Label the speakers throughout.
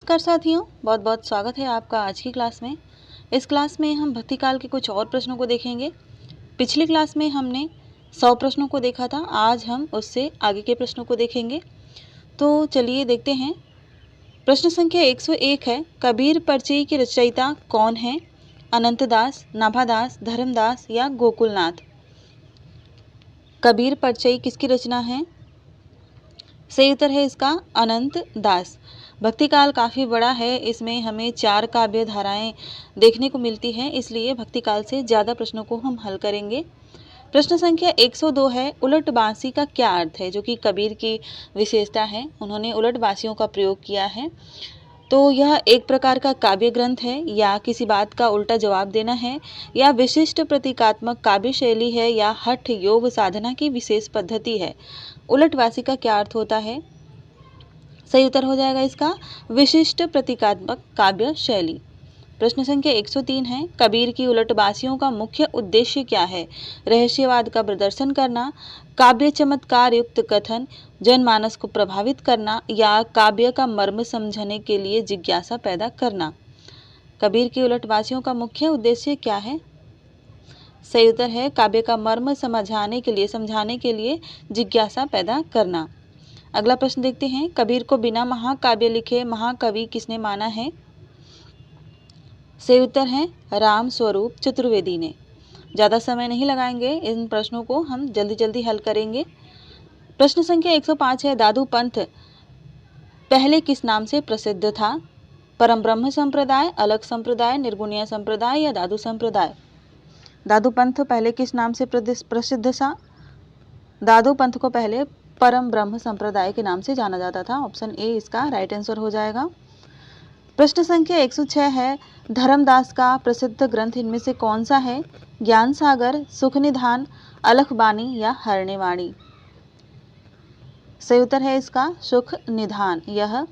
Speaker 1: नमस्कार साथियों, बहुत बहुत स्वागत है आपका आज की क्लास में। इस क्लास में हम भक्तिकाल के कुछ और प्रश्नों को देखेंगे। पिछली क्लास में हमने 100 प्रश्नों को देखा था, आज हम उससे आगे के प्रश्नों को देखेंगे। तो चलिए देखते हैं। प्रश्न संख्या 101 है, कबीर परिचय के रचयिता कौन है? अनंतदास, नाभादास, धर्मदास या गोकुलनाथ? कबीर परिचय किसकी रचना है? सही उत्तर है इसका अनंत दास। भक्तिकाल काफ़ी बड़ा है, इसमें हमें 4 काव्य धाराएं देखने को मिलती हैं, इसलिए भक्तिकाल से ज़्यादा प्रश्नों को हम हल करेंगे। प्रश्न संख्या 102 है, उलट बांसी का क्या अर्थ है? जो कि कबीर की विशेषता है, उन्होंने उलट बांसियों का प्रयोग किया है। तो यह एक प्रकार का काव्य ग्रंथ है, या किसी बात का उल्टा जवाब देना है, या विशिष्ट प्रतीकात्मक काव्य शैली है, या हठ योग साधना की विशेष पद्धति है। उलटवासी का क्या अर्थ होता है? सही उत्तर हो जाएगा इसका विशिष्ट प्रतीकात्मक काव्य शैली। प्रश्न संख्या 103 है, कबीर की उलटबासियों का मुख्य उद्देश्य क्या है? रहस्यवाद का प्रदर्शन करना, काव्य चमत्कार युक्त कथन, जनमानस को प्रभावित करना, या काव्य का मर्म समझने के लिए जिज्ञासा पैदा करना? कबीर की उलटबासियों का मुख्य उद्देश्य क्या है? सही उत्तर है काव्य का मर्म समझाने के लिए जिज्ञासा पैदा करना। अगला प्रश्न देखते हैं, कबीर को बिना महाकाव्य लिखे महाकवि किसने माना है? सही उत्तर है राम स्वरूप चतुर्वेदी ने। ज़्यादा समय नहीं लगाएंगे, इन प्रश्नों को हम जल्दी जल्दी हल करेंगे। प्रश्न संख्या 105 है, दादू पंथ पहले किस नाम से प्रसिद्ध था? परम ब्रह्म संप्रदाय, अलग संप्रदाय, निर्गुणिया संप्रदाय या दादू संप्रदाय? दादू पंथ पहले किस नाम से प्रसिद्ध था? दादू पंथ को पहले परम ब्रह्म संप्रदाय के नाम से जाना जाता था। ऑप्शन ए इसका राइट आंसर हो जाएगा। प्रश्न संख्या 106 है, धर्मदास का प्रसिद्ध ग्रंथ इनमें से कौन सा है? ज्ञान सागर, सुख निधान, अलखबानी या हरणेवाणी? सही उत्तर है इसका सुख निधान, यह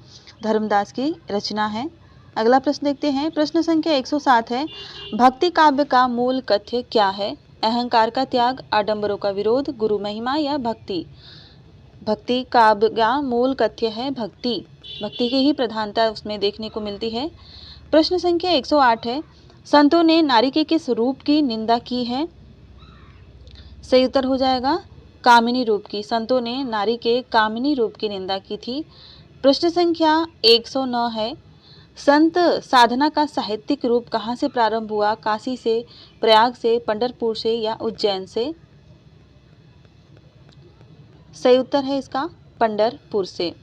Speaker 1: धर्मदास की रचना है। अगला प्रश्न देखते हैं। प्रश्न संख्या 107 है, भक्ति काव्य का मूल कथ्य क्या है? अहंकार का त्याग, आडंबरों का विरोध, गुरु महिमा या भक्ति? भक्ति काव्य का मूल कथ्य है भक्ति। भक्ति की ही प्रधानता उसमें देखने को मिलती है। प्रश्न संख्या 108 है, संतों ने नारी के किस रूप की निंदा की है? सही उत्तर हो जाएगा कामिनी रूप की। संतों ने नारी के कामिनी रूप की निंदा की थी। प्रश्न संख्या 109 है, संत साधना का साहित्यिक रूप कहाँ से प्रारंभ हुआ? काशी से, प्रयाग से, पंढरपुर से या उज्जैन से? सही उत्तर है इसका पंढरपुर से।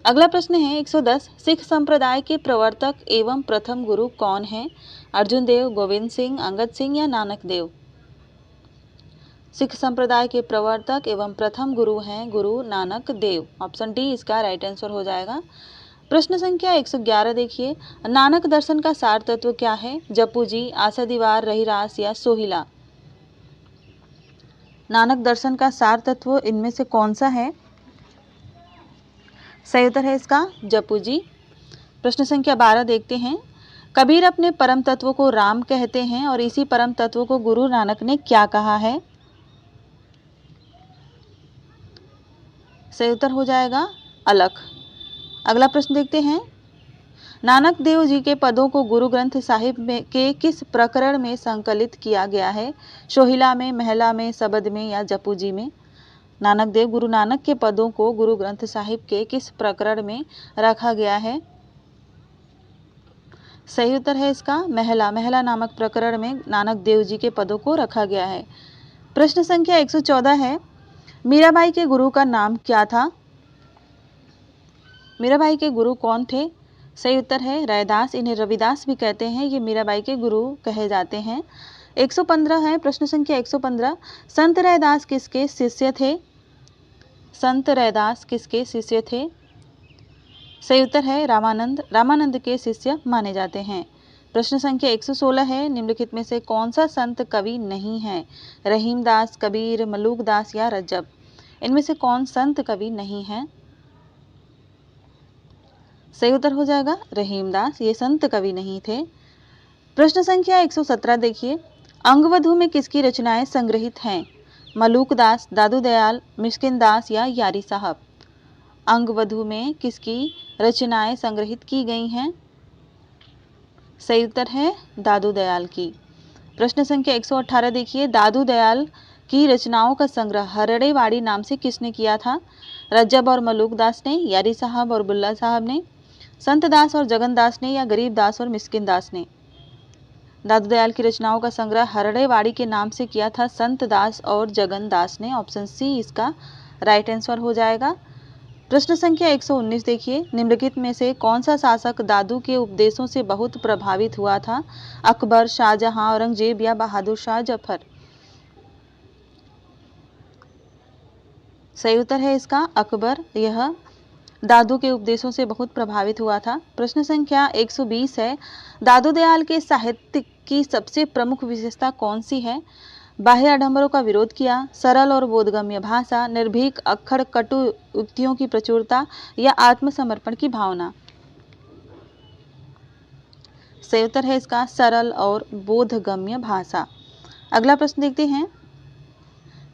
Speaker 1: अगला प्रश्न है 110, सिख संप्रदाय के प्रवर्तक एवं प्रथम गुरु कौन है? अर्जुन देव, गोविंद सिंह, अंगद सिंह या नानक देव? सिख संप्रदाय के प्रवर्तक एवं प्रथम गुरु हैं गुरु नानक देव। ऑप्शन डी इसका राइट आंसर हो जाएगा। प्रश्न संख्या 111 देखिए, नानक दर्शन का सार तत्व क्या है? जपू जी, आसा दीवार, रहीरास या सोहिला? नानक दर्शन का सार तत्व इनमें से कौन सा है? सही उत्तर है इसका जपू जी। प्रश्न संख्या 12 देखते हैं, कबीर अपने परम तत्व को राम कहते हैं और इसी परम तत्व को गुरु नानक ने क्या कहा है? सही उत्तर हो जाएगा अलख। अगला प्रश्न देखते हैं, नानक देव जी के पदों को गुरु ग्रंथ साहिब में के किस प्रकरण में संकलित किया गया है? सोहिला में, महला में, सबद में या जपू जी में? नानक देव गुरु नानक के पदों को गुरु ग्रंथ साहिब के किस प्रकरण में रखा गया है? सही उत्तर है इसका महला। महला नामक प्रकरण में नानक देव जी के पदों को रखा गया है। प्रश्न संख्या 114 है, मीराबाई के गुरु का नाम क्या था? मीराबाई के गुरु कौन थे? सही उत्तर है रैदास, इन्हें रविदास भी कहते हैं, ये मीराबाई के गुरु कहे जाते हैं। 115 है, प्रश्न संख्या 115, संत रैदास किसके शिष्य थे? संत रैदास किसके शिष्य थे? सही उत्तर है रामानंद, रामानंद के शिष्य माने जाते हैं। प्रश्न संख्या 116 है, निम्नलिखित में से कौन सा संत कवि नहीं है? रहीमदास, कबीर, मलूकदास या रज्जब? इनमें से कौन संत कवि नहीं है? सही उत्तर हो जाएगा रहीमदास, ये संत कवि नहीं थे। प्रश्न संख्या 117 देखिए, अंगवधु में किसकी रचनाएं संग्रहित हैं? मलूकदास, दादू दयाल, मिस्किन दास या यारी साहब? अंगवधु में किसकी रचनाएं संग्रहित की गई हैं? सही उत्तर है दादू दयाल की। प्रश्न संख्या 118 देखिए, दादू दयाल की रचनाओं का संग्रह हरड़ेवाड़ी नाम से किसने किया था? रज्जब और मलूक दास ने, यारी साहब और बुल्ला साहब ने, संत दास और जगन दास ने, या गरीब दास और मिस्किन दास ने? दादू दयाल की रचनाओं का संग्रह हरड़ेवाड़ी के नाम से किया था संत दास और जगन दास ने। ऑप्शन सी इसका राइट आंसर हो जाएगा। प्रश्न संख्या 119 देखिए, निम्नलिखित में से कौन सा शासक दादू के उपदेशों से बहुत प्रभावित हुआ था? अकबर, शाहजहां, औरंगजेब या बहादुर शाह जफर? सही उत्तर है इसका अकबर, यह दादू के उपदेशों से बहुत प्रभावित हुआ था। प्रश्न संख्या 120 है, दादू दयाल के साहित्य की सबसे प्रमुख विशेषता कौन सी है? बाह्य आडंबरों का विरोध किया, सरल और बोधगम्य भाषा, निर्भीक अक्खड़ कटु युक्तियों की प्रचुरता, या आत्मसमर्पण की भावना? सही उत्तर है इसका सरल और बोधगम्य भाषा। अगला प्रश्न देखते हैं।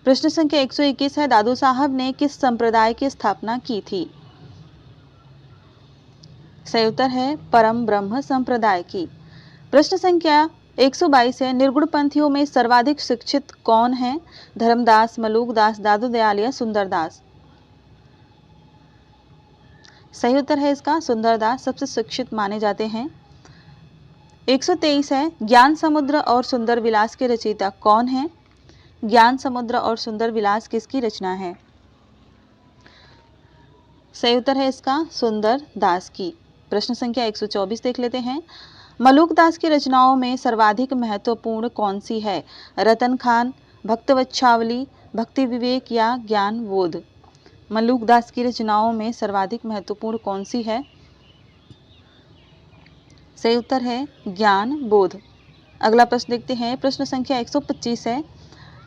Speaker 1: प्रश्न संख्या 121 है, दादू साहब ने किस संप्रदाय की स्थापना की थी? सही उत्तर है परम ब्रह्म संप्रदाय की। प्रश्न संख्या 122 है, निर्गुण पंथियों में सर्वाधिक शिक्षित कौन है? धर्मदास, मलूक दास, दादू दयाल या सुंदरदास? सही उत्तर है इसका सुंदरदास सबसे शिक्षित माने जाते हैं। 123 है, ज्ञान समुद्र और सुंदर विलास के रचयिता कौन है? ज्ञान समुद्र और सुंदर विलास किसकी रचना है? सही उत्तर है इसका सुंदर दास की। प्रश्न संख्या 124 देख लेते हैं। मलूक दास की रचनाओं में सर्वाधिक महत्वपूर्ण कौन सी है? रतन खान, भक्तवच्छावली, भक्ति विवेक या ज्ञान बोध? मलूक दास की रचनाओं में सर्वाधिक महत्वपूर्ण कौन सी है? सही उत्तर है ज्ञान बोध। अगला प्रश्न देखते हैं। प्रश्न संख्या 125 है,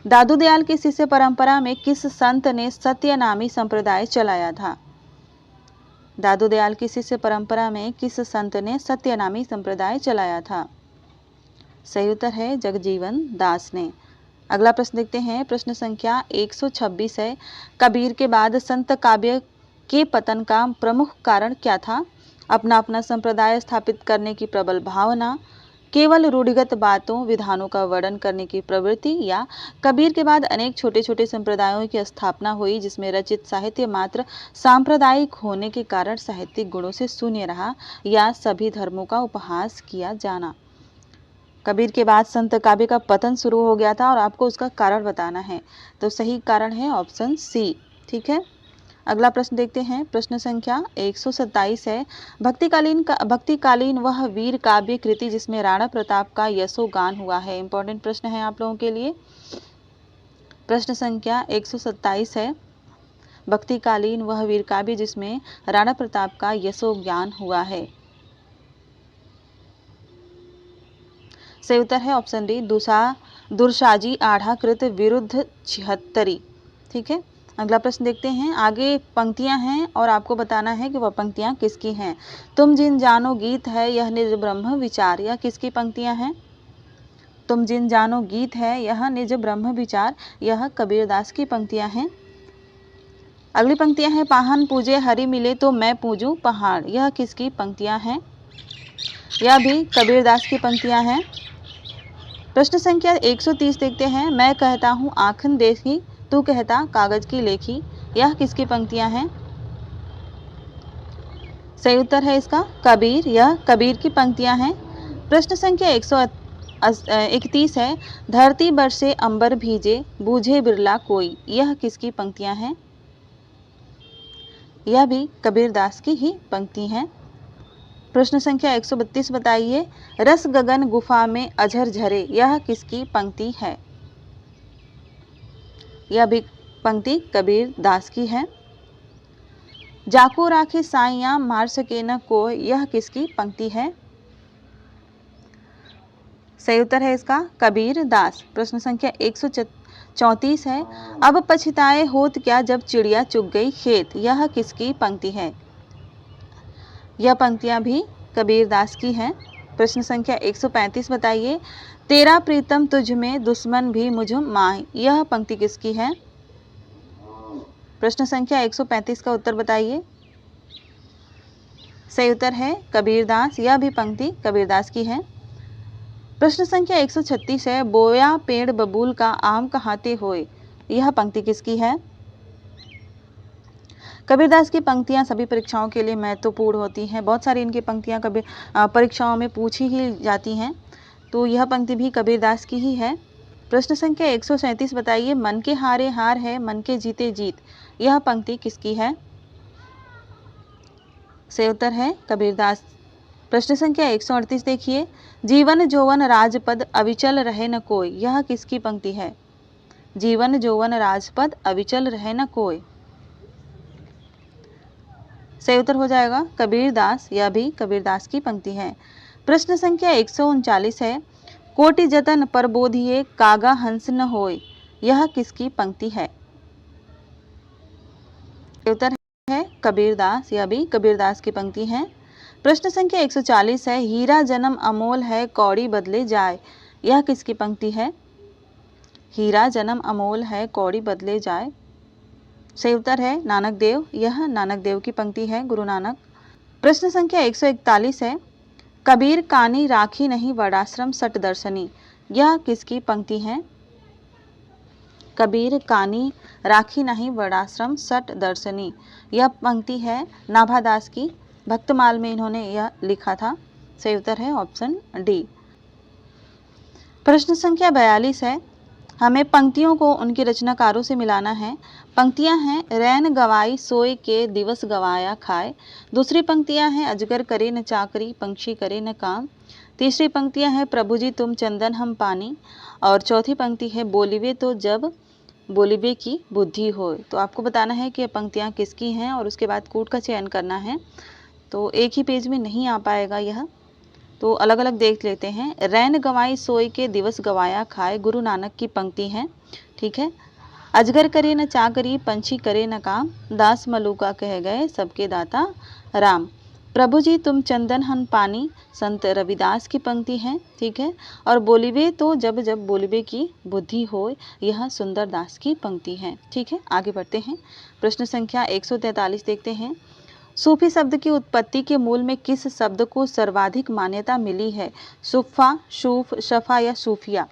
Speaker 1: दादू दयाल की शिष्य परंपरा में किस संत ने सत्यनामी संप्रदाय चलाया था? दादू दयाल की शिष्य परंपरा में किस संत ने सत्यनामी संप्रदाय चलाया था? सही उत्तर है जगजीवन दास ने। अगला प्रश्न देखते हैं। प्रश्न संख्या 126 है, कबीर के बाद संत काव्य के पतन का प्रमुख कारण क्या था? अपना अपना संप्रदाय स्थापित करने की प्रबल भावना, केवल रूढ़िगत बातों विधानों का वर्णन करने की प्रवृत्ति, या कबीर के बाद अनेक छोटे छोटे संप्रदायों की स्थापना हुई जिसमें रचित साहित्य मात्र सांप्रदायिक होने के कारण साहित्यिक गुणों से शून्य रहा, या सभी धर्मों का उपहास किया जाना? कबीर के बाद संत काव्य का पतन शुरू हो गया था और आपको उसका कारण बताना है, तो सही कारण है ऑप्शन सी। ठीक है, अगला प्रश्न देखते हैं। प्रश्न संख्या 127 है, भक्तिकालीन वह वीर काव्य कृति जिसमें राणा प्रताप का यशोगान हुआ है। इंपॉर्टेंट प्रश्न है आप लोगों के लिए। प्रश्न संख्या 127 है, भक्तिकालीन वह वीर काव्य जिसमें राणा प्रताप का यशोगान हुआ है। सही उत्तर है ऑप्शन डी, दुरसाजी आढ़ा कृत विरुद्ध 76। ठीक है, अगला प्रश्न देखते हैं। आगे पंक्तियां हैं और आपको बताना है कि वह पंक्तियां किसकी हैं। तुम जिन जानो गीत है यह निज ब्रह्म विचार, यह किसकी पंक्तियां हैं? तुम जिन जानो गीत है यह निज ब्रह्म विचार, यह कबीरदास की पंक्तियां हैं। अगली पंक्तियां हैं, पाहन पूजे हरि मिले तो मैं पूजूं पहाड़, यह किसकी पंक्तियां हैं? यह भी कबीरदास की पंक्तियां हैं। प्रश्न संख्या 130 देखते हैं। मैं कहता हूँ आँखन देखी, तू कहता कागज की लेखी, यह किसकी पंक्तियां हैं? सही उत्तर है इसका कबीर, यह कबीर की पंक्तियां हैं। प्रश्न संख्या 131 है, धरती बरसे अंबर भीजे बूझे बिरला कोई, यह किसकी पंक्तियां हैं? यह भी कबीरदास की ही पंक्ति हैं। प्रश्न संख्या 132 बताइए, रस गगन गुफा में अझर झरे, यह किसकी पंक्ति है? यह भी पंक्ति कबीर दास की है। जाको राखे साइया मार सके न कोई, यह किसकी पंक्ति है? सही उत्तर है इसका कबीर दास। प्रश्न संख्या 134 है, अब पछताए होत क्या जब चिड़िया चुग गई खेत, यह किसकी पंक्ति है? यह पंक्तियां भी कबीर दास की हैं। प्रश्न संख्या 135 बताइए, तेरा प्रीतम तुझ में दुश्मन भी मुझ माह, यह पंक्ति किसकी है? प्रश्न संख्या 135 का उत्तर बताइए। सही उत्तर है कबीरदास। यह भी पंक्ति कबीरदास की है। प्रश्न संख्या 136 है, बोया पेड़ बबूल का आम कहाते होए। यह पंक्ति किसकी है? कबीरदास की पंक्तियां सभी परीक्षाओं के लिए महत्वपूर्ण होती हैं। बहुत सारी इनकी पंक्तियां कभी परीक्षाओं में पूछी ही जाती हैं, तो यह पंक्ति भी कबीरदास की ही है। प्रश्न संख्या 137 बताइए, मन के हारे हार है, मन के जीते जीत। यह पंक्ति किसकी है? सही उत्तर है कबीरदास। प्रश्न संख्या 138 देखिए, जीवन जोवन राजपद अविचल रहे न कोई। यह किसकी पंक्ति है? जीवन जोवन राजपद अविचल रहे न कोई। सही उत्तर हो जाएगा कबीरदास। यह भी कबीरदास की पंक्ति है। प्रश्न संख्या 139 है, कोटि जतन पर बोधिए कागा हंस न होय। यह किसकी पंक्ति है? उत्तर है कबीरदास। यह भी कबीरदास की पंक्ति है। प्रश्न संख्या 140 है, हीरा जन्म अमोल है कौड़ी बदले जाए। यह किसकी पंक्ति है? हीरा जन्म अमोल है कौड़ी बदले जाए। सही उत्तर है नानक देव। यह नानक देव की पंक्ति है, गुरु नानक। प्रश्न संख्या 141 है, कबीर कानी राखी नहीं वर्णाश्रम सट दर्शनी। यह किसकी पंक्ति है? कबीर कानी राखी नहीं वर्णाश्रम सट दर्शनी। यह पंक्ति है नाभादास की। भक्तमाल में इन्होंने यह लिखा था। सही उत्तर है ऑप्शन डी। प्रश्न संख्या 42 है, हमें पंक्तियों को उनके रचनाकारों से मिलाना है। पंक्तियां हैं, रैन गवाई सोए के दिवस गवाया खाए। दूसरी पंक्तियां हैं, अजगर करे न चाकरी पंक्षी करे न काम। तीसरी पंक्तियां हैं, प्रभु जी तुम चंदन हम पानी। और चौथी पंक्ति है, बोलिबे तो जब बोलिबे की बुद्धि हो। तो आपको बताना है कि पंक्तियां किसकी हैं और उसके बाद कूट का चयन करना है। तो एक ही पेज में नहीं आ पाएगा यह, तो अलग अलग देख लेते हैं। रैन गवाई सोई के दिवस गवाया खाए, गुरु नानक की पंक्ति है। ठीक है। अजगर करे न चाकरी पंछी करे न काम, दास मलुका कह गए सबके दाता राम। प्रभु जी तुम चंदन हन पानी, संत रविदास की पंक्ति है। ठीक है। और बोलिबे तो जब जब बोलिबे की बुद्धि हो, यह सुंदर दास की पंक्ति है। ठीक है, आगे बढ़ते हैं। प्रश्न संख्या 143 देखते हैं, सूफी शब्द की उत्पत्ति के मूल में किस शब्द को सर्वाधिक मान्यता मिली है? सुफ़ा, शूफ, शफा या सूफिया।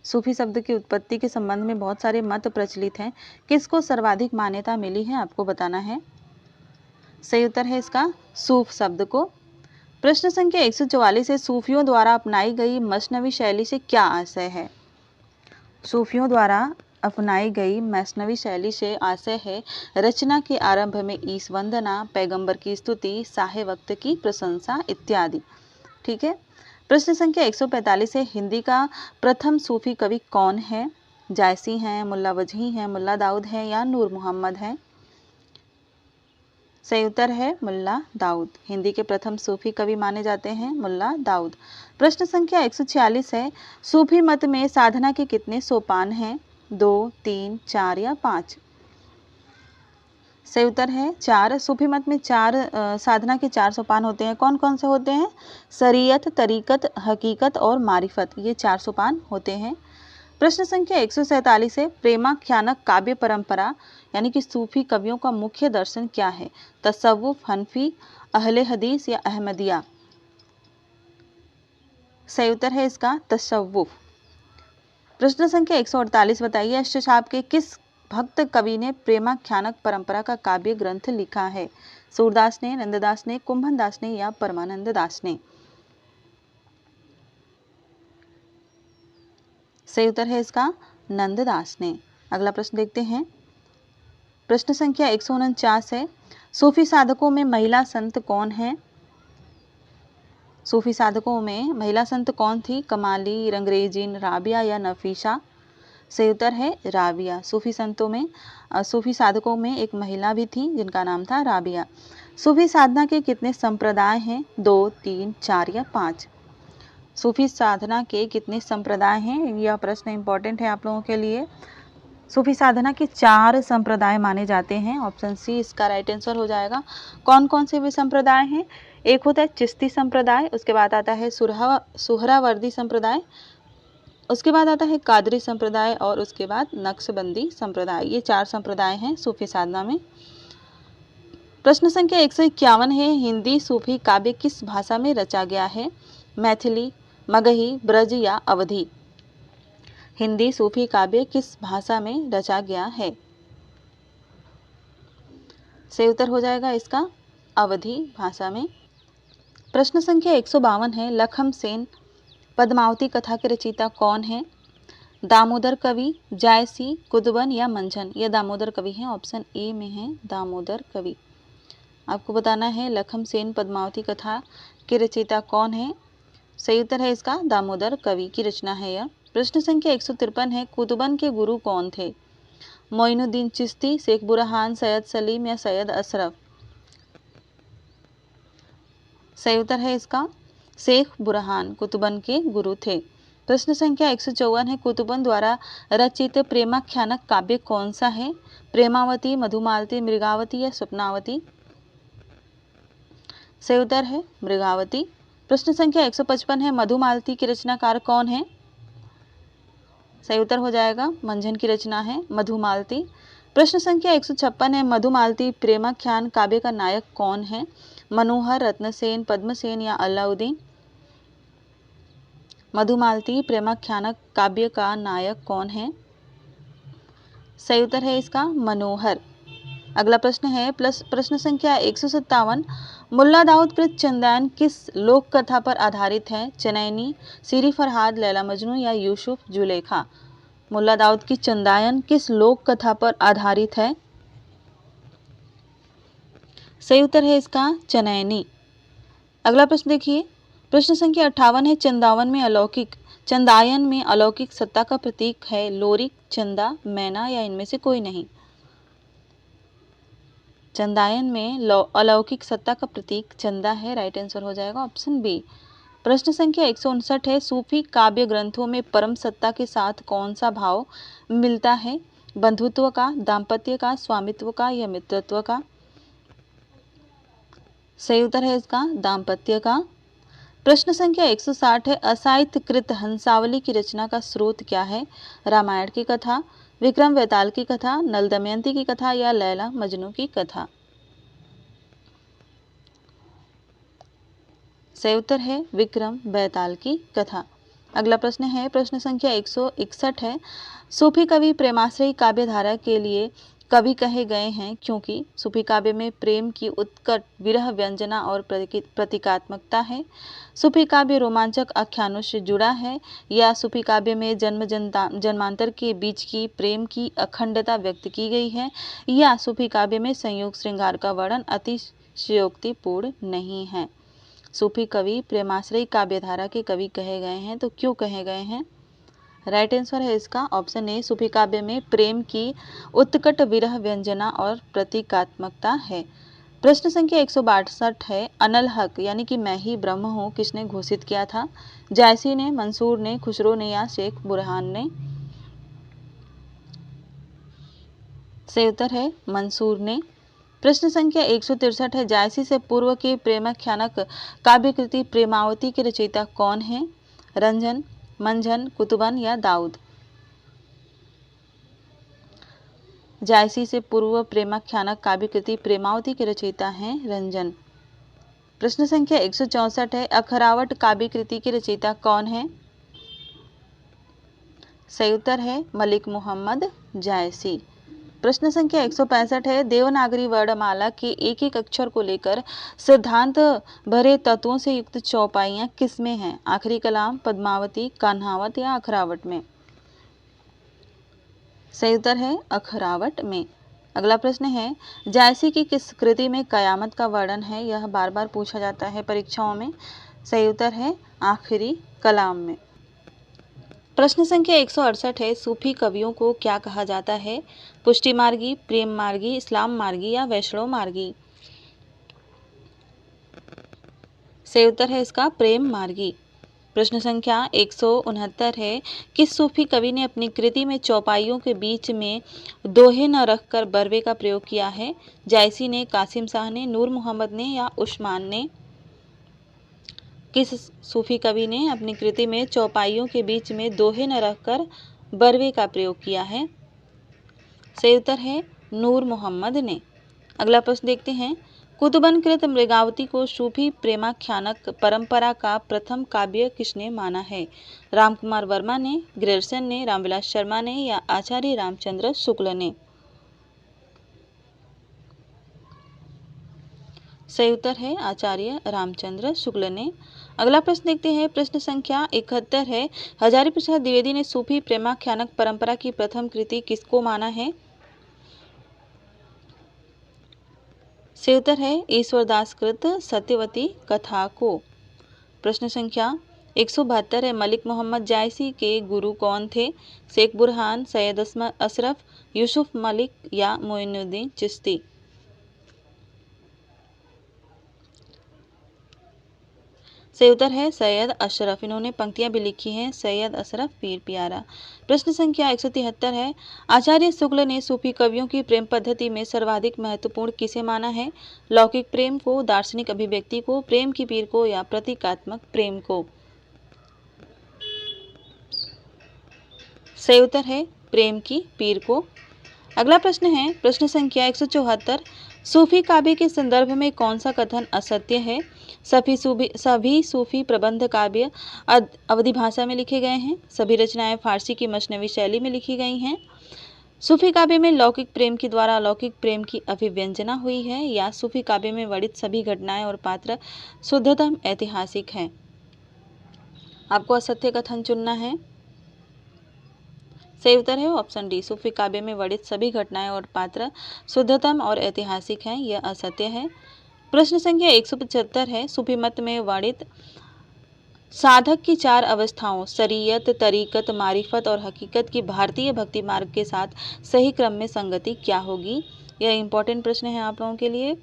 Speaker 1: सूफी शब्द की उत्पत्ति के संबंध में बहुत सारे मत प्रचलित हैं। किसको सर्वाधिक मान्यता मिली है आपको बताना है। सही उत्तर है इसका सूफ शब्द को। प्रश्न संख्या 144 है, सूफियों द्वारा अपनाई गई मसनवी शैली से क्या आशय है? सूफियों द्वारा अपनाई गई मैसनवी शैली से आशय है, रचना के आरंभ में ईश वंदना, पैगंबर की स्तुति, साहे वक्त की प्रशंसा इत्यादि। ठीक है। प्रश्न संख्या 145 है, हिंदी का प्रथम सूफी कवि कौन है? जायसी हैं, मुल्ला वजही हैं, मुल्ला दाऊद हैं या नूर मोहम्मद हैं? सही उत्तर है मुल्ला दाऊद। हिंदी के प्रथम सूफी कवि माने जाते हैं मुल्ला दाऊद। प्रश्न संख्या 146 है, सूफी मत में साधना के कितने सोपान हैं? 2, 3, 4 या 5? सही उत्तर है 4। सूफी मत में साधना के 4 सोपान होते हैं। कौन कौन से होते हैं? शरीयत, तरीकत, हकीकत और मारिफत, ये 4 सोपान होते हैं। प्रश्न संख्या 147 है, प्रेमाख्यानक काव्य परंपरा यानी कि सूफी कवियों का मुख्य दर्शन क्या है? तसव्वुफ, हनफी, अहले हदीस या अहमदिया? सही उत्तर है इसका तसव्वुफ। प्रश्न संख्या 148 बताइए, अष्टचाप के किस भक्त कवि ने प्रेमाख्यानक परंपरा का काव्य ग्रंथ लिखा है? सूरदास ने, नंददास ने, कुंभन दास ने या परमानंद दास ने? सही उत्तर है इसका नंददास ने। अगला प्रश्न देखते हैं। प्रश्न संख्या 149 है, सूफी साधकों में महिला संत कौन है? सूफी साधकों में महिला संत कौन थी? कमाली, रंगरेजिन, राबिया या नफीसा? सही उत्तर है राबिया। सूफी संतों में सूफी साधकों में एक महिला भी थी जिनका नाम था राबिया। सूफी साधना के कितने संप्रदाय हैं? 2, 3, 4 या 5? सूफी साधना के कितने संप्रदाय हैं? यह प्रश्न इंपॉर्टेंट है आप लोगों के लिए। सूफी साधना के 4 संप्रदाय माने जाते हैं। ऑप्शन सी इसका राइट आंसर हो जाएगा। कौन कौन से वे संप्रदाय हैं? एक होता है चिश्ती संप्रदाय, उसके बाद आता है सुहरावर्दी संप्रदाय, उसके बाद आता है कादरी संप्रदाय और उसके बाद नक्शबंदी संप्रदाय। ये 4 संप्रदाय हैं सूफी साधना में। प्रश्न संख्या 151 है, हिंदी सूफी काव्य किस भाषा में रचा गया है? मैथिली, मगही, ब्रज या अवधी? हिंदी सूफी काव्य किस भाषा में रचा गया है? सही उत्तर हो जाएगा इसका अवधी भाषा में। प्रश्न संख्या 152 है, लखम सेन पद्मावती कथा के रचयिता कौन है? दामोदर कवि, जायसी, कुतुबन या मंझन? यह दामोदर कवि है, ऑप्शन ए में है दामोदर कवि। आपको बताना है लखम सेन पद्मावती कथा के रचयिता कौन है? सही उत्तर है इसका दामोदर कवि की रचना है यह। प्रश्न संख्या 153 है, कुतुबन के गुरु कौन थे? मोइनुद्दीन चिश्ती, शेख बुरहान, सैयद सलीम या सैयद अशरफ? सही उत्तर है इसका शेख बुरहान कुतुबन के गुरु थे। प्रश्न संख्या 154 है, कुतुबन द्वारा रचित प्रेमाख्यानक काव्य कौन सा है? प्रेमावती, मधुमालती, मृगावती या स्वप्नावती? सही उत्तर है मृगावती। प्रश्न संख्या 155 है, मधुमालती के रचनाकार कौन है? सही उत्तर हो जाएगा मंझन की रचना है मधुमालती। प्रश्न संख्या 156 है, मधुमालती प्रेमाख्यान काव्य का नायक कौन है? मनोहर, रत्नसेन, पद्मसेन या अलाउद्दीन? मधुमालती प्रेमाख्यानक काव्य का नायक कौन है? सही उत्तर है इसका मनोहर। अगला प्रश्न है प्रश्न संख्या 157, मुल्ला दाऊद कृत चंदान किस लोक कथा पर आधारित है? चनैनी, सीरी फरहाद, लैला मजनू या यूसुफ जुलेखा? मुल्ला दाऊद की चंदायन किस लोक कथा पर आधारित है? सही उत्तर है इसका चनैनी। अगला प्रश्न देखिए, प्रश्न संख्या 58 है, चंदायन में अलौकिक सत्ता का प्रतीक है लोरिक, चंदा, मैना या इनमें से कोई नहीं? चंदायन में अलौकिक सत्ता का प्रतीक चंदा है, राइट आंसर हो जाएगा ऑप्शन बी। प्रश्न संख्या 159 है, सूफी काव्य ग्रंथों में परम सत्ता के साथ कौन सा भाव मिलता है? बंधुत्व का, दाम्पत्य का, स्वामित्व का या मित्रत्व का? सही उत्तर है इसका दाम्पत्य का। प्रश्न संख्या 160 है, असाहित्यकृत हंसावली की रचना का स्रोत क्या है? रामायण की कथा, विक्रम वेताल की कथा, नल दमयंती की कथा या लैला मजनू की कथा? सही उत्तर है विक्रम बेताल की कथा। अगला प्रश्न है प्रश्न संख्या 161 है, सूफी कवि प्रेमाश्रयी काव्य धारा के लिए कवि कहे गए हैं क्योंकि सूफी काव्य में प्रेम की उत्कट विरह व्यंजना और प्रतीकात्मकता है, सूफी काव्य रोमांचक आख्यानों से जुड़ा है या सूफी काव्य में जन्मांतर के बीच की प्रेम की अखंडता व्यक्त की गई है या सूफी काव्य में संयोग श्रृंगार का वर्णन अतिशयोक्तिपूर्ण नहीं है। सूफी कवि प्रेमाश्रयी काव्यधारा के कवि कहे गए हैं तो क्यों कहे गए हैं? राइट आंसर है इसका ऑप्शन ए, सूफी काव्य में प्रेम की उत्कट विरह व्यंजना और प्रतीकात्मकता है। प्रश्न संख्या 162 है, अनल हक यानी कि मैं ही ब्रह्म हूँ किसने घोषित किया था? जायसी ने, मंसूर ने, खुसरो ने या शेख बुरहान ने? सही उत्तर है मंसूर ने। प्रश्न संख्या 163 है, जायसी से पूर्व के प्रेमाख्यानक काव्य कृति प्रेमावती के रचयिता कौन है? रंजन, मंझन, कुतुबन या दाऊद? जायसी से पूर्व प्रेमाख्यानक काव्य कृति प्रेमावती के रचयिता हैं रंजन। प्रश्न संख्या 164 है, अखरावट काव्य कृति के रचयिता कौन है? सही उत्तर है मलिक मोहम्मद जायसी। प्रश्न संख्या 165 है, देवनागरी वर्णमाला के एक एक अक्षर को लेकर सिद्धांत भरे तत्वों से युक्त चौपाइयां किसमें हैं? आखिरी कलाम, पद्मावती, कान्हावत या अखरावट में? सही उत्तर है अखरावट में। अगला प्रश्न है, जायसी की किस कृति में कयामत का वर्णन है? यह बार बार पूछा जाता है परीक्षाओं में। सही उत्तर है आखिरी कलाम में। प्रश्न संख्या 168 है, सूफी कवियों को क्या कहा जाता है? पुष्टि मार्गी, प्रेम मार्गी, इस्लाम मार्गी या वैष्णव मार्गी? सही उत्तर है इसका प्रेम मार्गी। प्रश्न संख्या 169 है, किस सूफी कवि ने अपनी कृति में चौपाइयों के बीच में दोहे न रखकर बरवे का प्रयोग किया है? जायसी ने, कासिम शाह ने, नूर मोहम्मद ने या उस्मान ने? किस सूफी कवि ने अपनी कृति में चौपाइयों के बीच में दोहे न रखकर बरवे का प्रयोग किया है? सही उत्तर है नूर मोहम्मद ने। अगला प्रश्न देखते हैं, कुतुबनकृत मृगावती को सूफी प्रेमाख्यानक परंपरा का प्रथम काव्य किसने माना है? रामकुमार वर्मा ने, ग्रेरसन ने, रामविलास शर्मा ने या आचार्य रामचंद्र शुक्ल ने? सही उत्तर है आचार्य रामचंद्र शुक्ल ने। अगला प्रश्न देखते हैं, प्रश्न संख्या 71 है, हजारी प्रसाद द्विवेदी ने सूफी प्रेमाख्यानक परंपरा की प्रथम कृति किसको माना है? सही उत्तर है ईश्वरदास कृत सत्यवती कथा को। प्रश्न संख्या 172 है, मलिक मोहम्मद जायसी के गुरु कौन थे? शेख बुरहान, सैयद अशरफ, यूसुफ मलिक या मोइनुद्दीन चिश्ती? सही उत्तर है सैयद अशरफ। इन्होंने पंक्तियां भी लिखी हैं, सैयद अशरफ पीर प्यारा। प्रश्न संख्या 173 है, आचार्य शुक्ल ने सूफी कवियों की प्रेम पद्धति में सर्वाधिक महत्वपूर्ण किसे माना है? लौकिक प्रेम को, दार्शनिक अभिव्यक्ति को, प्रेम की पीर को या प्रतीकात्मक प्रेम को? सही उत्तर है प्रेम की पीर को। अगला प्रश्न है, प्रश्न संख्या 174, सूफी काव्य के संदर्भ में कौन सा कथन असत्य है? सभी सूफी प्रबंध काव्य अवधी भाषा में लिखे गए हैं। सभी रचनाएं फारसी की मसनवी शैली में लिखी गई हैं। सूफी काव्य में लौकिक प्रेम के द्वारा अलौकिक प्रेम की अभिव्यंजना हुई है, या सूफी काव्य में वर्णित सभी घटनाएं और पात्र शुद्धतम ऐतिहासिक हैं? आपको असत्य कथन चुनना है। सही उत्तर है ऑप्शन डी, सूफी काव्य में वर्णित सभी घटनाएं और पात्र शुद्धतम और ऐतिहासिक हैं, यह असत्य है। प्रश्न संख्या 175 है, सूफी मत में वर्णित साधक की 4 अवस्थाओं शरीयत, तरीकत, मारिफत और हकीकत की भारतीय भक्ति मार्ग के साथ सही क्रम में संगति क्या होगी? यह इंपॉर्टेंट प्रश्न है आप लोगों के लिए।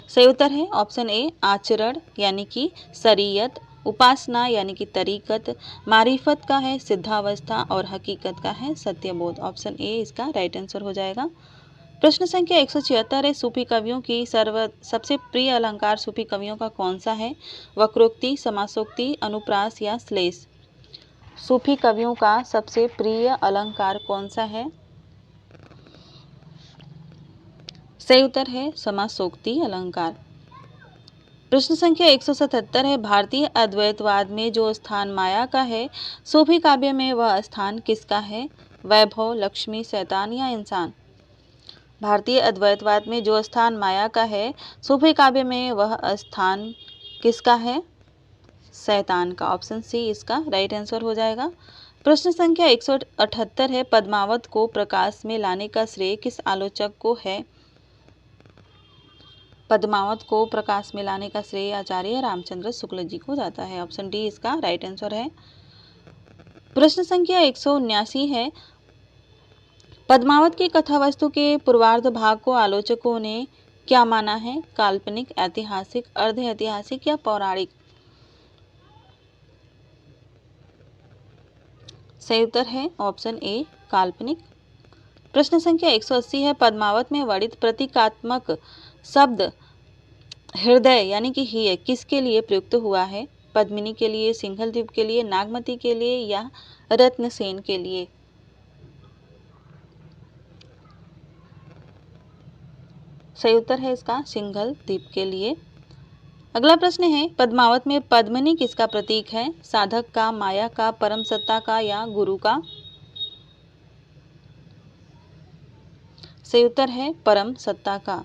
Speaker 1: सही उत्तर है ऑप्शन ए, आचरण यानी कि शरीयत, उपासना यानी कि तरीकत, मारिफत का है सिद्धावस्था और हकीकत का है सत्यबोध। ऑप्शन ए इसका राइट आंसर हो जाएगा। प्रश्न संख्या 176 है, सूफी कवियों की सबसे प्रिय अलंकार सूफी कवियों का कौन सा है? वक्रोक्ति, समासोक्ति, अनुप्रास या श्लेष? सूफी कवियों का सबसे प्रिय अलंकार कौन सा है? सही उत्तर है समासोक्ति अलंकार। प्रश्न संख्या 177 है, भारतीय अद्वैतवाद में जो स्थान माया का है, सूफी काव्य में वह स्थान किसका है? वैभव, लक्ष्मी, शैतान या इंसान? भारतीय अद्वैतवाद में जो स्थान माया का है, सूफी काव्य में वह स्थान किसका है? शैतान का। ऑप्शन सी इसका राइट आंसर हो जाएगा। प्रश्न संख्या 178 है, पद्मावत को प्रकाश में लाने का श्रेय किस आलोचक को है? पद्मावत को प्रकाश में लाने का श्रेय आचार्य रामचंद्र शुक्ल जी को जाता है। ऑप्शन डी इसका राइट आंसर है। प्रश्न संख्या 179 है, पद्मावत की कथावस्तु के पूर्वार्ध भाग को आलोचकों ने क्या माना है? काल्पनिक, ऐतिहासिक, अर्ध ऐतिहासिक या पौराणिक? सही उत्तर है ऑप्शन ए, काल्पनिक। प्रश्न संख्या 180 है, पद्मावत में वर्णित प्रतीकात्मक शब्द हृदय यानी कि ही किसके लिए प्रयुक्त हुआ है? पद्मिनी के लिए, सिंघल द्वीप के लिए, नागमती के लिए या रत्नसेन के लिए? सही उत्तर है इसका सिंघल द्वीप के लिए। अगला प्रश्न है, पद्मावत में पद्मिनी किसका प्रतीक है? साधक का, माया का, परम सत्ता का या गुरु का? सही उत्तर है परम सत्ता का।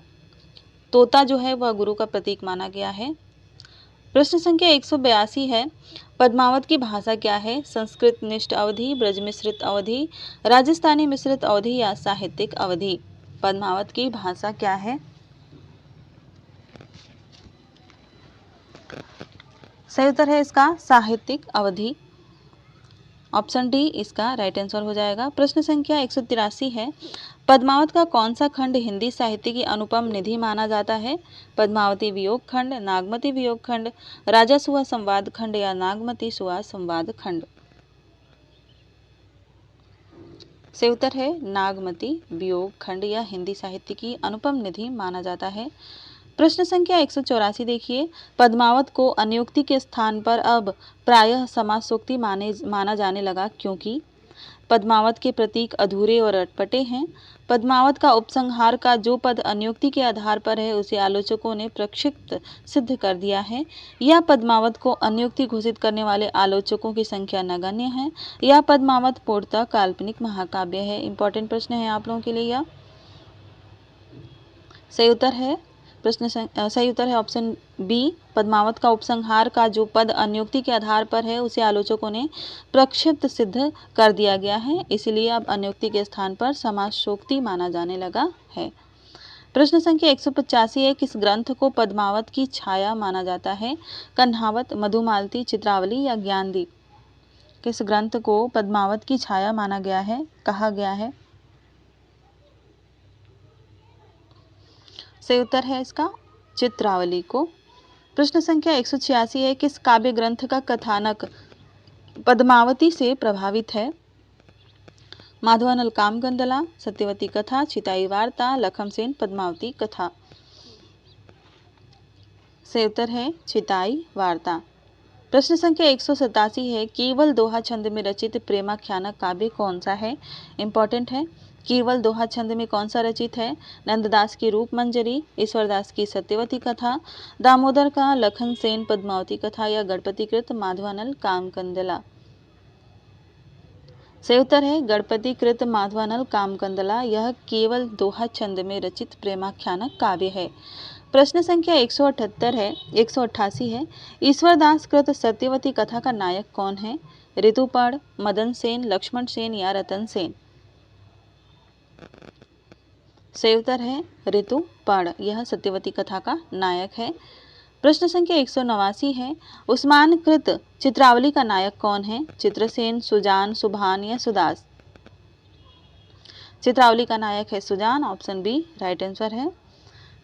Speaker 1: तोता जो है वह गुरु का प्रतीक माना गया है। प्रश्न संख्या 182 है, पद्मावत की भाषा क्या है? संस्कृत निष्ठ अवधि, ब्रज मिश्रित अवधि, राजस्थानी मिश्रित अवधि या साहित्यिक अवधि? पद्मावत की भाषा क्या है? सही उत्तर है इसका साहित्यिक अवधि। ऑप्शन डी इसका राइट आंसर हो जाएगा। प्रश्न संख्या 183 है, पद्मावत का कौन सा खंड हिंदी साहित्य की अनुपम निधि माना जाता है? पद्मावती वियोग खंड, नागमती वियोग खंड, राजा सुहा संवाद खंड या नागमती सुहा संवाद खंड? सही उत्तर है नागमती वियोग खंड या हिंदी साहित्य की अनुपम निधि माना जाता है। प्रश्न संख्या 184 देखिए, पद्मावत को अनुक्ति के स्थान पर अब प्रायः समासोक्ति माना जाने लगा क्योंकि? पद्मावत के प्रतीक अधूरे और अटपटे हैं। पद्मावत का उपसंहार का जो पद अनियुक्ति के आधार पर है उसे आलोचकों ने प्रक्षिप्त सिद्ध कर दिया है। यह पद्मावत को अनियुक्ति घोषित करने वाले आलोचकों की संख्या नगण्य है। यह पद्मावत पूर्णतः काल्पनिक महाकाव्य है। इंपॉर्टेंट प्रश्न है आप लोगों के लिए यह। सही उत्तर है सही उत्तर है ऑप्शन बी। पद्मावत का उपसंहार का जो पद अनियुक्ति के आधार पर है उसे आलोचकों ने प्रक्षिप्त सिद्ध कर दिया गया है, इसलिए अब अनियुक्ति के स्थान पर समासोक्ति माना जाने लगा है। प्रश्न संख्या 185 है, किस ग्रंथ को पद्मावत की छाया माना जाता है? कन्हावत, मधुमालती, चित्रावली या ज्ञानदीप? किस ग्रंथ को पद्मावत की छाया माना गया है, कहा गया है? सही उत्तर है इसका चित्रावली को। प्रश्न संख्या 186 है, किस काव्य ग्रंथ का कथानक पद्मावती से प्रभावित है? माधवानल कामगंधला, सत्यवती कथा, चिताई वार्ता, लखनसेन पद्मावती कथा? सही उत्तर है चिताई वार्ता। प्रश्न संख्या 187 है, केवल दोहा छंद में रचित प्रेमाख्यानक काव्य कौन सा है? इंपॉर्टेंट है। केवल दोहा छंद में कौन सा रचित है? नंददास की रूप मंजरी, ईश्वरदास की सत्यवती कथा, दामोदर का लखनसेन पद्मावती कथा या गणपतिकृत माधवानल कामकंदला? सही उत्तर है गणपतिकृत माधवानल कामकंदला। यह केवल दोहा छंद में रचित प्रेमाख्यानक काव्य है। प्रश्न संख्या 188 है, ईश्वरदास कृत सत्यवती कथा का नायक कौन है? ऋतुपर्ण, मदन सेन, लक्ष्मण सेन या रतन सेन? सही उत्तर है ऋतुपर्ण, यह सत्यवती कथा का नायक है। प्रश्न संख्या 189 है, उस्मान कृत चित्रावली का नायक कौन है? चित्रसेन, सुजान, सुभान या सुदास? चित्रावली का नायक है Sujan, option B right answer है।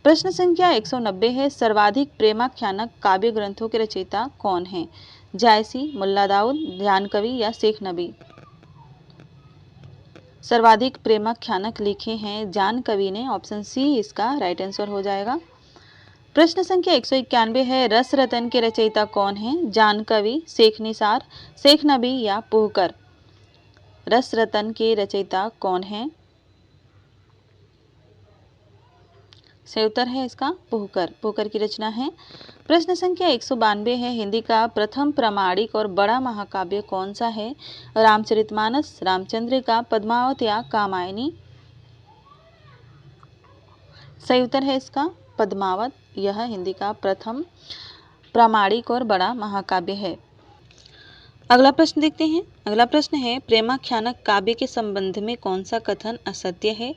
Speaker 1: प्रश्न संख्या 190 है, सर्वाधिक प्रेमाख्यानक काव्य ग्रंथों के रचयिता कौन है? जायसी, मुल्ला दाऊद, जानकवि या शेख नबी? सर्वाधिक प्रेमाख्यानक लिखे हैं जानकवि ने, ऑप्शन सी इसका राइट आंसर हो जाएगा। प्रश्न संख्या 191 है, रस रतन के रचयिता कौन है? जानकवि, शेख निसार, शेख नबी या पुहकर? रस रतन के रचयिता कौन है? सही उत्तर है इसका पुहकर, पुहकर की रचना है। प्रश्न संख्या 192 है, हिंदी का प्रथम प्रामाणिक और बड़ा महाकाव्य कौन सा है? रामचरितमानस, रामचंद्रिका, पद्मावत या कामायनी? सही उत्तर है इसका पद्मावत, यह हिंदी का प्रथम प्रामाणिक और बड़ा महाकाव्य है। अगला प्रश्न देखते हैं। अगला प्रश्न है, प्रेमाख्यानक काव्य के संबंध में कौन सा कथन असत्य है?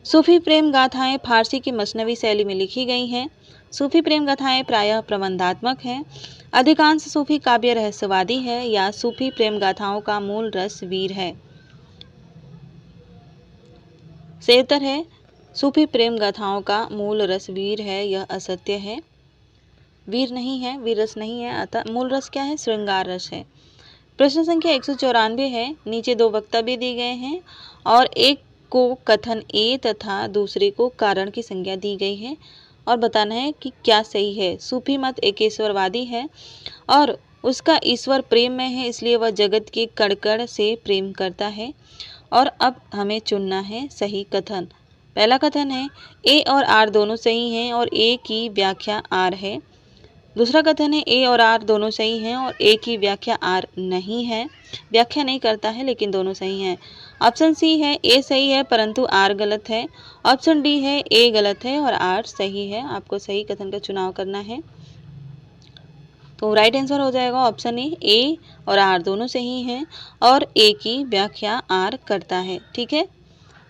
Speaker 1: सूफी प्रेम गाथाएं फारसी की मसनवी शैली में लिखी गई हैं। सूफी प्रेम गाथाएं प्रायः प्रबंधात्मक हैं। अधिकांश सूफी काव्य रहस्यवादी है या सूफी प्रेम गाथाओं का मूल रस वीर है? सही उत्तर है सूफी प्रेम गाथाओं का मूल रस वीर है, यह असत्य है। वीर नहीं है, वीर रस नहीं है, अतः मूल रस क्या है? श्रृंगार रस है। प्रश्न संख्या 194 है, नीचे दो वक्तव्य दिए गए हैं और एक को कथन ए तथा दूसरे को कारण की संज्ञा दी गई है और बताना है कि क्या सही है। सूफी मत एकेश्वरवादी है और उसका ईश्वर प्रेम में है, इसलिए वह जगत के कण कण से प्रेम करता है। और अब हमें चुनना है सही कथन। पहला कथन है, ए और आर दोनों सही हैं और ए की व्याख्या आर है। दूसरा कथन है, ए और आर दोनों सही हैं और ए की व्याख्या आर नहीं है, व्याख्या नहीं करता है लेकिन दोनों सही हैं। ऑप्शन सी है, ए सही है परंतु आर गलत है। ऑप्शन डी है, ए गलत है और आर सही है। आपको सही कथन का चुनाव करना है, तो राइट आंसर हो जाएगा ऑप्शन ए और आर दोनों सही हैं और ए की व्याख्या आर करता है। ठीक है।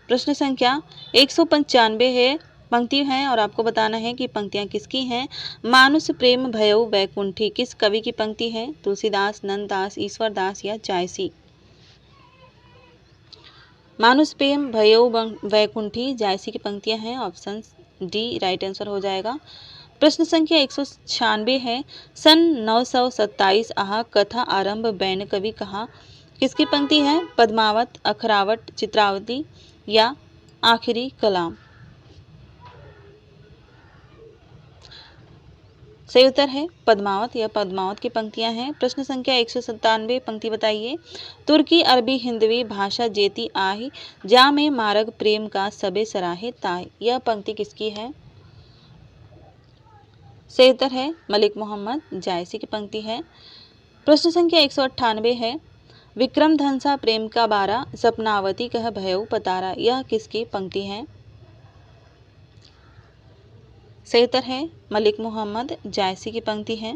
Speaker 1: प्रश्न संख्या 195 है, पंक्ति हैं और आपको बताना है कि पंक्तियां किसकी हैं। मानुष प्रेम भयो वैकुंठी किस कवि की पंक्ति है? तुलसीदास, नंददास, ईश्वरदास या जायसी? मानुष प्रेम भयो वैकुंठी जायसी की पंक्तियां हैं, ऑप्शन डी राइट आंसर हो जाएगा। प्रश्न संख्या 196 है, सन 927 आह कथा आरंभ बैन कवि कहा किसकी पंक्ति है? पद्मावत, अखरावट, चित्रावती या आखिरी कलाम? सही उत्तर है पद्मावत। यह पद्मावत की पंक्तियां हैं। प्रश्न संख्या 197 पंक्ति बताइए। तुर्की अरबी हिंदवी भाषा जेती आही जा में मार्ग प्रेम का सबे सराहे ताय। यह पंक्ति किसकी है? सही उत्तर है मलिक मोहम्मद जायसी की पंक्ति है। प्रश्न संख्या 198 है। विक्रम धनसा प्रेम का बारा सपनावती कह भयऊ पतारा। यह किसकी पंक्ति है? सही उत्तर है मलिक मोहम्मद जायसी की पंक्ति है।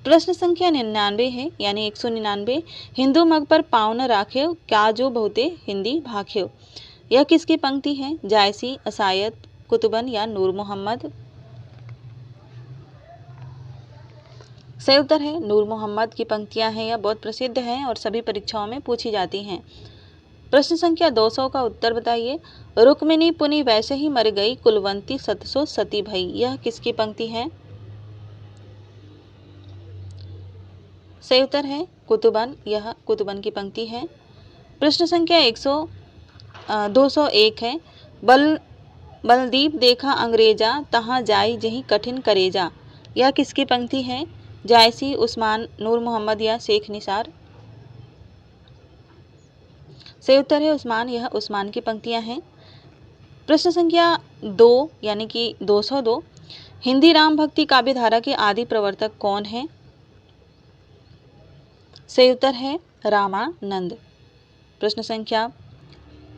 Speaker 1: प्रश्न संख्या 99 है यानी 199। हिंदू मग पर पाँव न राख्यो क्या जो बहुते हिंदी भाख्यो। यह किसकी पंक्ति है? जायसी, असायत, कुतुबन या नूर मोहम्मद। सही उत्तर है नूर मोहम्मद की पंक्तियां हैं। यह बहुत प्रसिद्ध हैं और सभी परीक्षाओं में पूछी जाती हैं। प्रश्न संख्या 200 का उत्तर बताइए। रुक्मिणी पुनि वैसे ही मर गई कुलवंती सतसो सती भई। यह किसकी पंक्ति है? सही उत्तर है कुतुबन। यह कुतुबन की पंक्ति है। प्रश्न संख्या 201 है। बलदीप देखा अंग्रेजा तहाँ जाई जही कठिन करेजा। यह किसकी पंक्ति है? जायसी, उस्मान, नूर मोहम्मद या शेख निसार। सही उत्तर है उस्मान। यह उस्मान की पंक्तियां हैं। प्रश्न संख्या 2 यानी कि 202। हिंदी राम भक्ति काव्य धारा के आदि प्रवर्तक कौन है? सही उत्तर है रामानंद। प्रश्न संख्या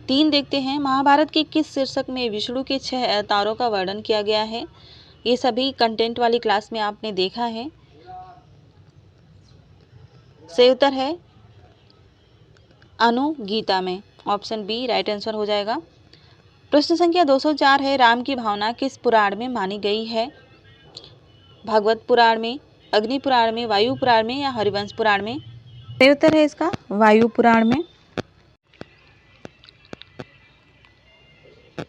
Speaker 1: 3 देखते हैं। महाभारत के किस शीर्षक में विष्णु के 6 अवतारों का वर्णन किया गया है? ये सभी कंटेंट वाली क्लास में आपने देखा है। सही उत्तर है अनुगीता में। ऑप्शन बी राइट आंसर हो जाएगा। प्रश्न संख्या 204 है। राम की भावना किस पुराण में मानी गई है? भागवत पुराण में, अग्नि पुराण में, वायु पुराण में या हरिवंश पुराण में? सही उत्तर है इसका वायु पुराण में।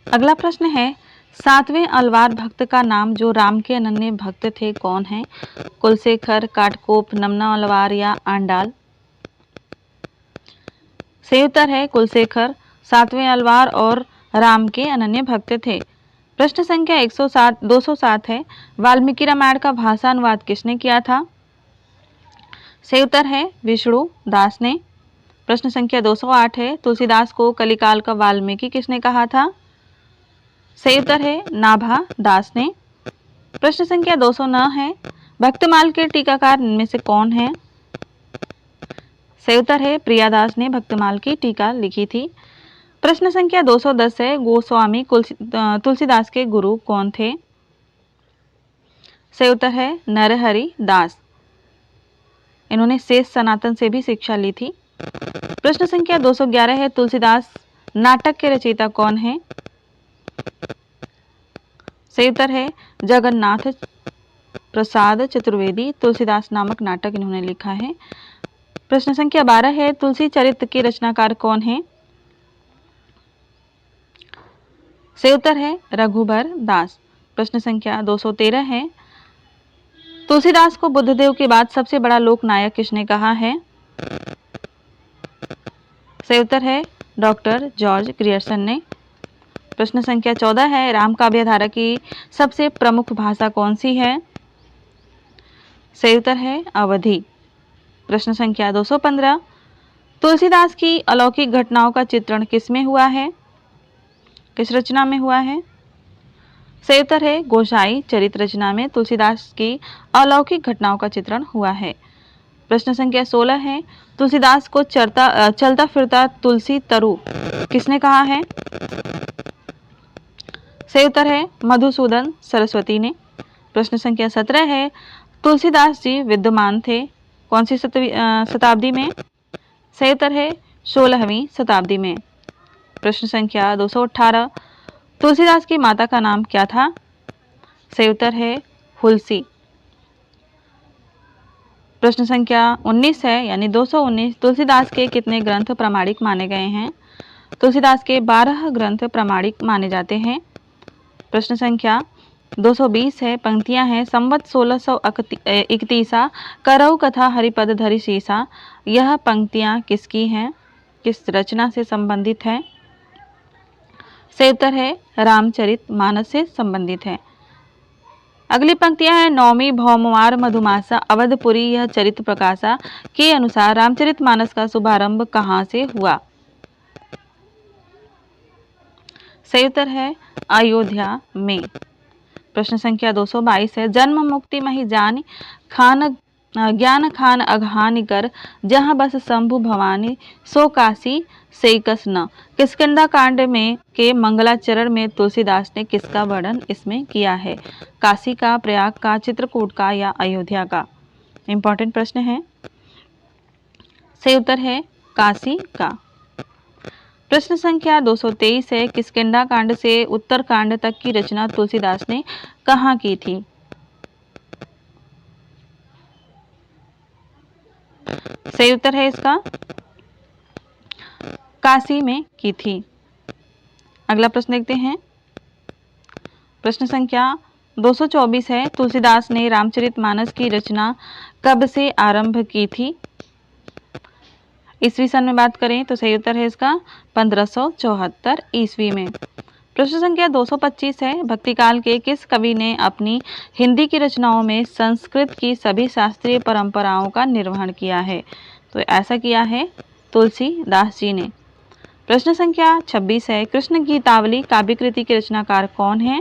Speaker 1: अगला प्रश्न है। 7वें अलवार भक्त का नाम जो राम के अनन्य भक्त थे कौन है? कुलशेखर, काटकोप, नमना अलवार या आंडाल। सही उत्तर है कुलशेखर। 7वें अलवार और राम के अनन्य भक्त थे। प्रश्न संख्या 207 है। वाल्मीकि रामायण का भाषा अनुवाद किसने किया था? सही उत्तर है विष्णु दास ने। प्रश्न संख्या 208 है। तुलसीदास को कलिकाल का वाल्मीकि किसने कहा था? सही उत्तर है नाभा दास ने। प्रश्न संख्या 209 है। भक्तमाल के टीकाकार इनमें से कौन है? सही उत्तर है प्रियादास ने भक्तमाल की टीका लिखी थी। प्रश्न संख्या 210 है। गोस्वामी तुलसीदास के गुरु कौन थे? सही उत्तर है नरहरि दास। इन्होंने शेष सनातन से भी शिक्षा ली थी। प्रश्न संख्या 211 है। तुलसीदास नाटक के रचयिता कौन है? सही उत्तर है जगन्नाथ प्रसाद चतुर्वेदी। तुलसीदास नामक नाटक इन्होंने लिखा है। प्रश्न संख्या 12 है। तुलसी चरित्र के रचनाकार कौन है? सही उत्तर है रघुबर दास। प्रश्न संख्या 213 है। तुलसीदास को बुद्धदेव के बाद सबसे बड़ा लोक नायक किसने कहा है? सही उत्तर है डॉक्टर जॉर्ज ग्रियर्सन ने। प्रश्न संख्या 14 है। राम काव्य धारा की सबसे प्रमुख भाषा कौन सी है? सही उत्तर है अवधी। प्रश्न संख्या 215। तुलसीदास की अलौकिक घटनाओं का चित्रण किसमें हुआ है? किस रचना में हुआ है? सही उत्तर है गोसाई चरित रचना में तुलसीदास की अलौकिक घटनाओं का चित्रण हुआ है। प्रश्न संख्या 16 है। तुलसीदास को चलता फिरता तुलसी तरु किसने कहा है? सही उत्तर है मधुसूदन सरस्वती ने। प्रश्न संख्या 17 है। तुलसीदास जी विद्यमान थे कौन सी शताब्दी में? सही उत्तर है 16वीं शताब्दी में। प्रश्न संख्या 218। तुलसीदास की माता का नाम क्या था? सही उत्तर है हुलसी। प्रश्न संख्या 19 है यानी 219। तुलसीदास के कितने ग्रंथ प्रामाणिक माने गए हैं? तुलसीदास के 12 ग्रंथ प्रामाणिक माने जाते हैं। प्रश्न संख्या 220 है। पंक्तियां हैं। संवत 1631 करऊ कथा हरिपद धरि सीसा। यह पंक्तियां किसकी हैं? किस रचना से संबंधित है? सही उत्तर है रामचरित मानस से संबंधित है। अगली पंक्तियां हैं, नौमी भौमवार मधुमासा अवधपुरी यह चरित्र प्रकाशा के अनुसार रामचरितमानस का शुभारंभ कहाँ से हुआ? सही उत्तर है अयोध्या में। प्रश्न संख्या 222 है, जन्म मुक्ति मही जान खान ज्ञान खान अघानी कर जहाँ बस शंभु भवानी सो काशी से कस न। किष्किंधा कांड में के मंगलाचरण में तुलसीदास ने किसका वर्णन इसमें किया है? काशी का, प्रयाग का, चित्रकूट का या अयोध्या का? इंपॉर्टेंट प्रश्न है। सही उत्तर है काशी का। प्रश्न संख्या 223 है, किष्किंधा कांड से उत्तर कांड तक की रचना तुलसीदास ने कहाँ की थी? सही उत्तर है इसका काशी में की थी। अगला प्रश्न देखते हैं। प्रश्न संख्या 224 है, तुलसीदास ने रामचरितमानस की रचना कब से आरंभ की थी? ईस्वी सन में बात करें तो सही उत्तर है इसका 1574 ईस्वी में। प्रश्न संख्या 225 है, भक्तिकाल के किस कवि ने अपनी हिंदी की रचनाओं में संस्कृत की सभी शास्त्रीय परंपराओं का निर्वहन किया है? तो ऐसा किया है तुलसीदास जी ने। प्रश्न संख्या 26 है, कृष्ण गीतावली काव्य कृति के रचनाकार कौन है?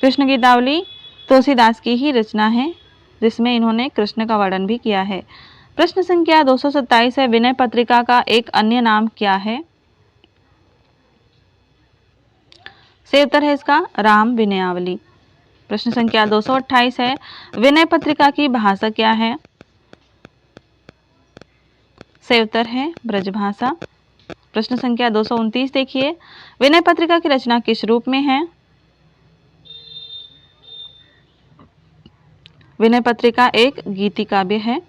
Speaker 1: कृष्ण गीतावली तुलसीदास की ही रचना है, जिसमें इन्होंने कृष्ण का वर्णन भी किया है। प्रश्न संख्या 227 है, विनय पत्रिका का एक अन्य नाम क्या है? सही उत्तर है इसका राम विनयावली। प्रश्न संख्या 228 है, विनय पत्रिका की भाषा क्या है? सही उत्तर है ब्रजभाषा। प्रश्न संख्या 229 देखिए, विनय पत्रिका की रचना किस रूप में है? विनय पत्रिका एक गीति काव्य है।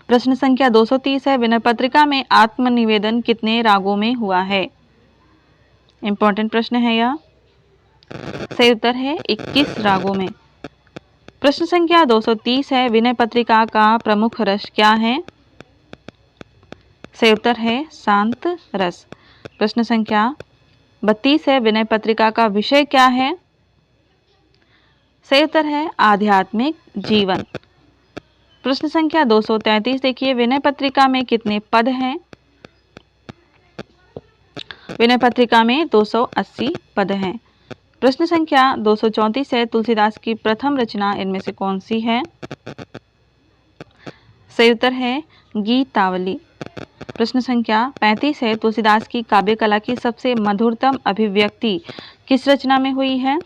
Speaker 1: प्रश्न संख्या 230 है, विनय पत्रिका में आत्मनिवेदन कितने रागों में हुआ है? इंपॉर्टेंट प्रश्न है यह। सही उत्तर है 21 रागों में। प्रश्न संख्या 230 है, विनय पत्रिका का प्रमुख रस क्या है? सही उत्तर है शांत रस। प्रश्न संख्या 32 है, विनय पत्रिका का विषय क्या है? सही उत्तर है आध्यात्मिक जीवन। प्रश्न संख्या 233 देखिए, विनय पत्रिका में कितने पद हैं? विनय पत्रिका में 280 पद हैं। प्रश्न संख्या 234 है, तुलसीदास की प्रथम रचना इनमें से कौन सी है? सही उत्तर है गीतावली। प्रश्न संख्या 35 है, तुलसीदास की काव्य कला की सबसे मधुरतम अभिव्यक्ति किस रचना में हुई है?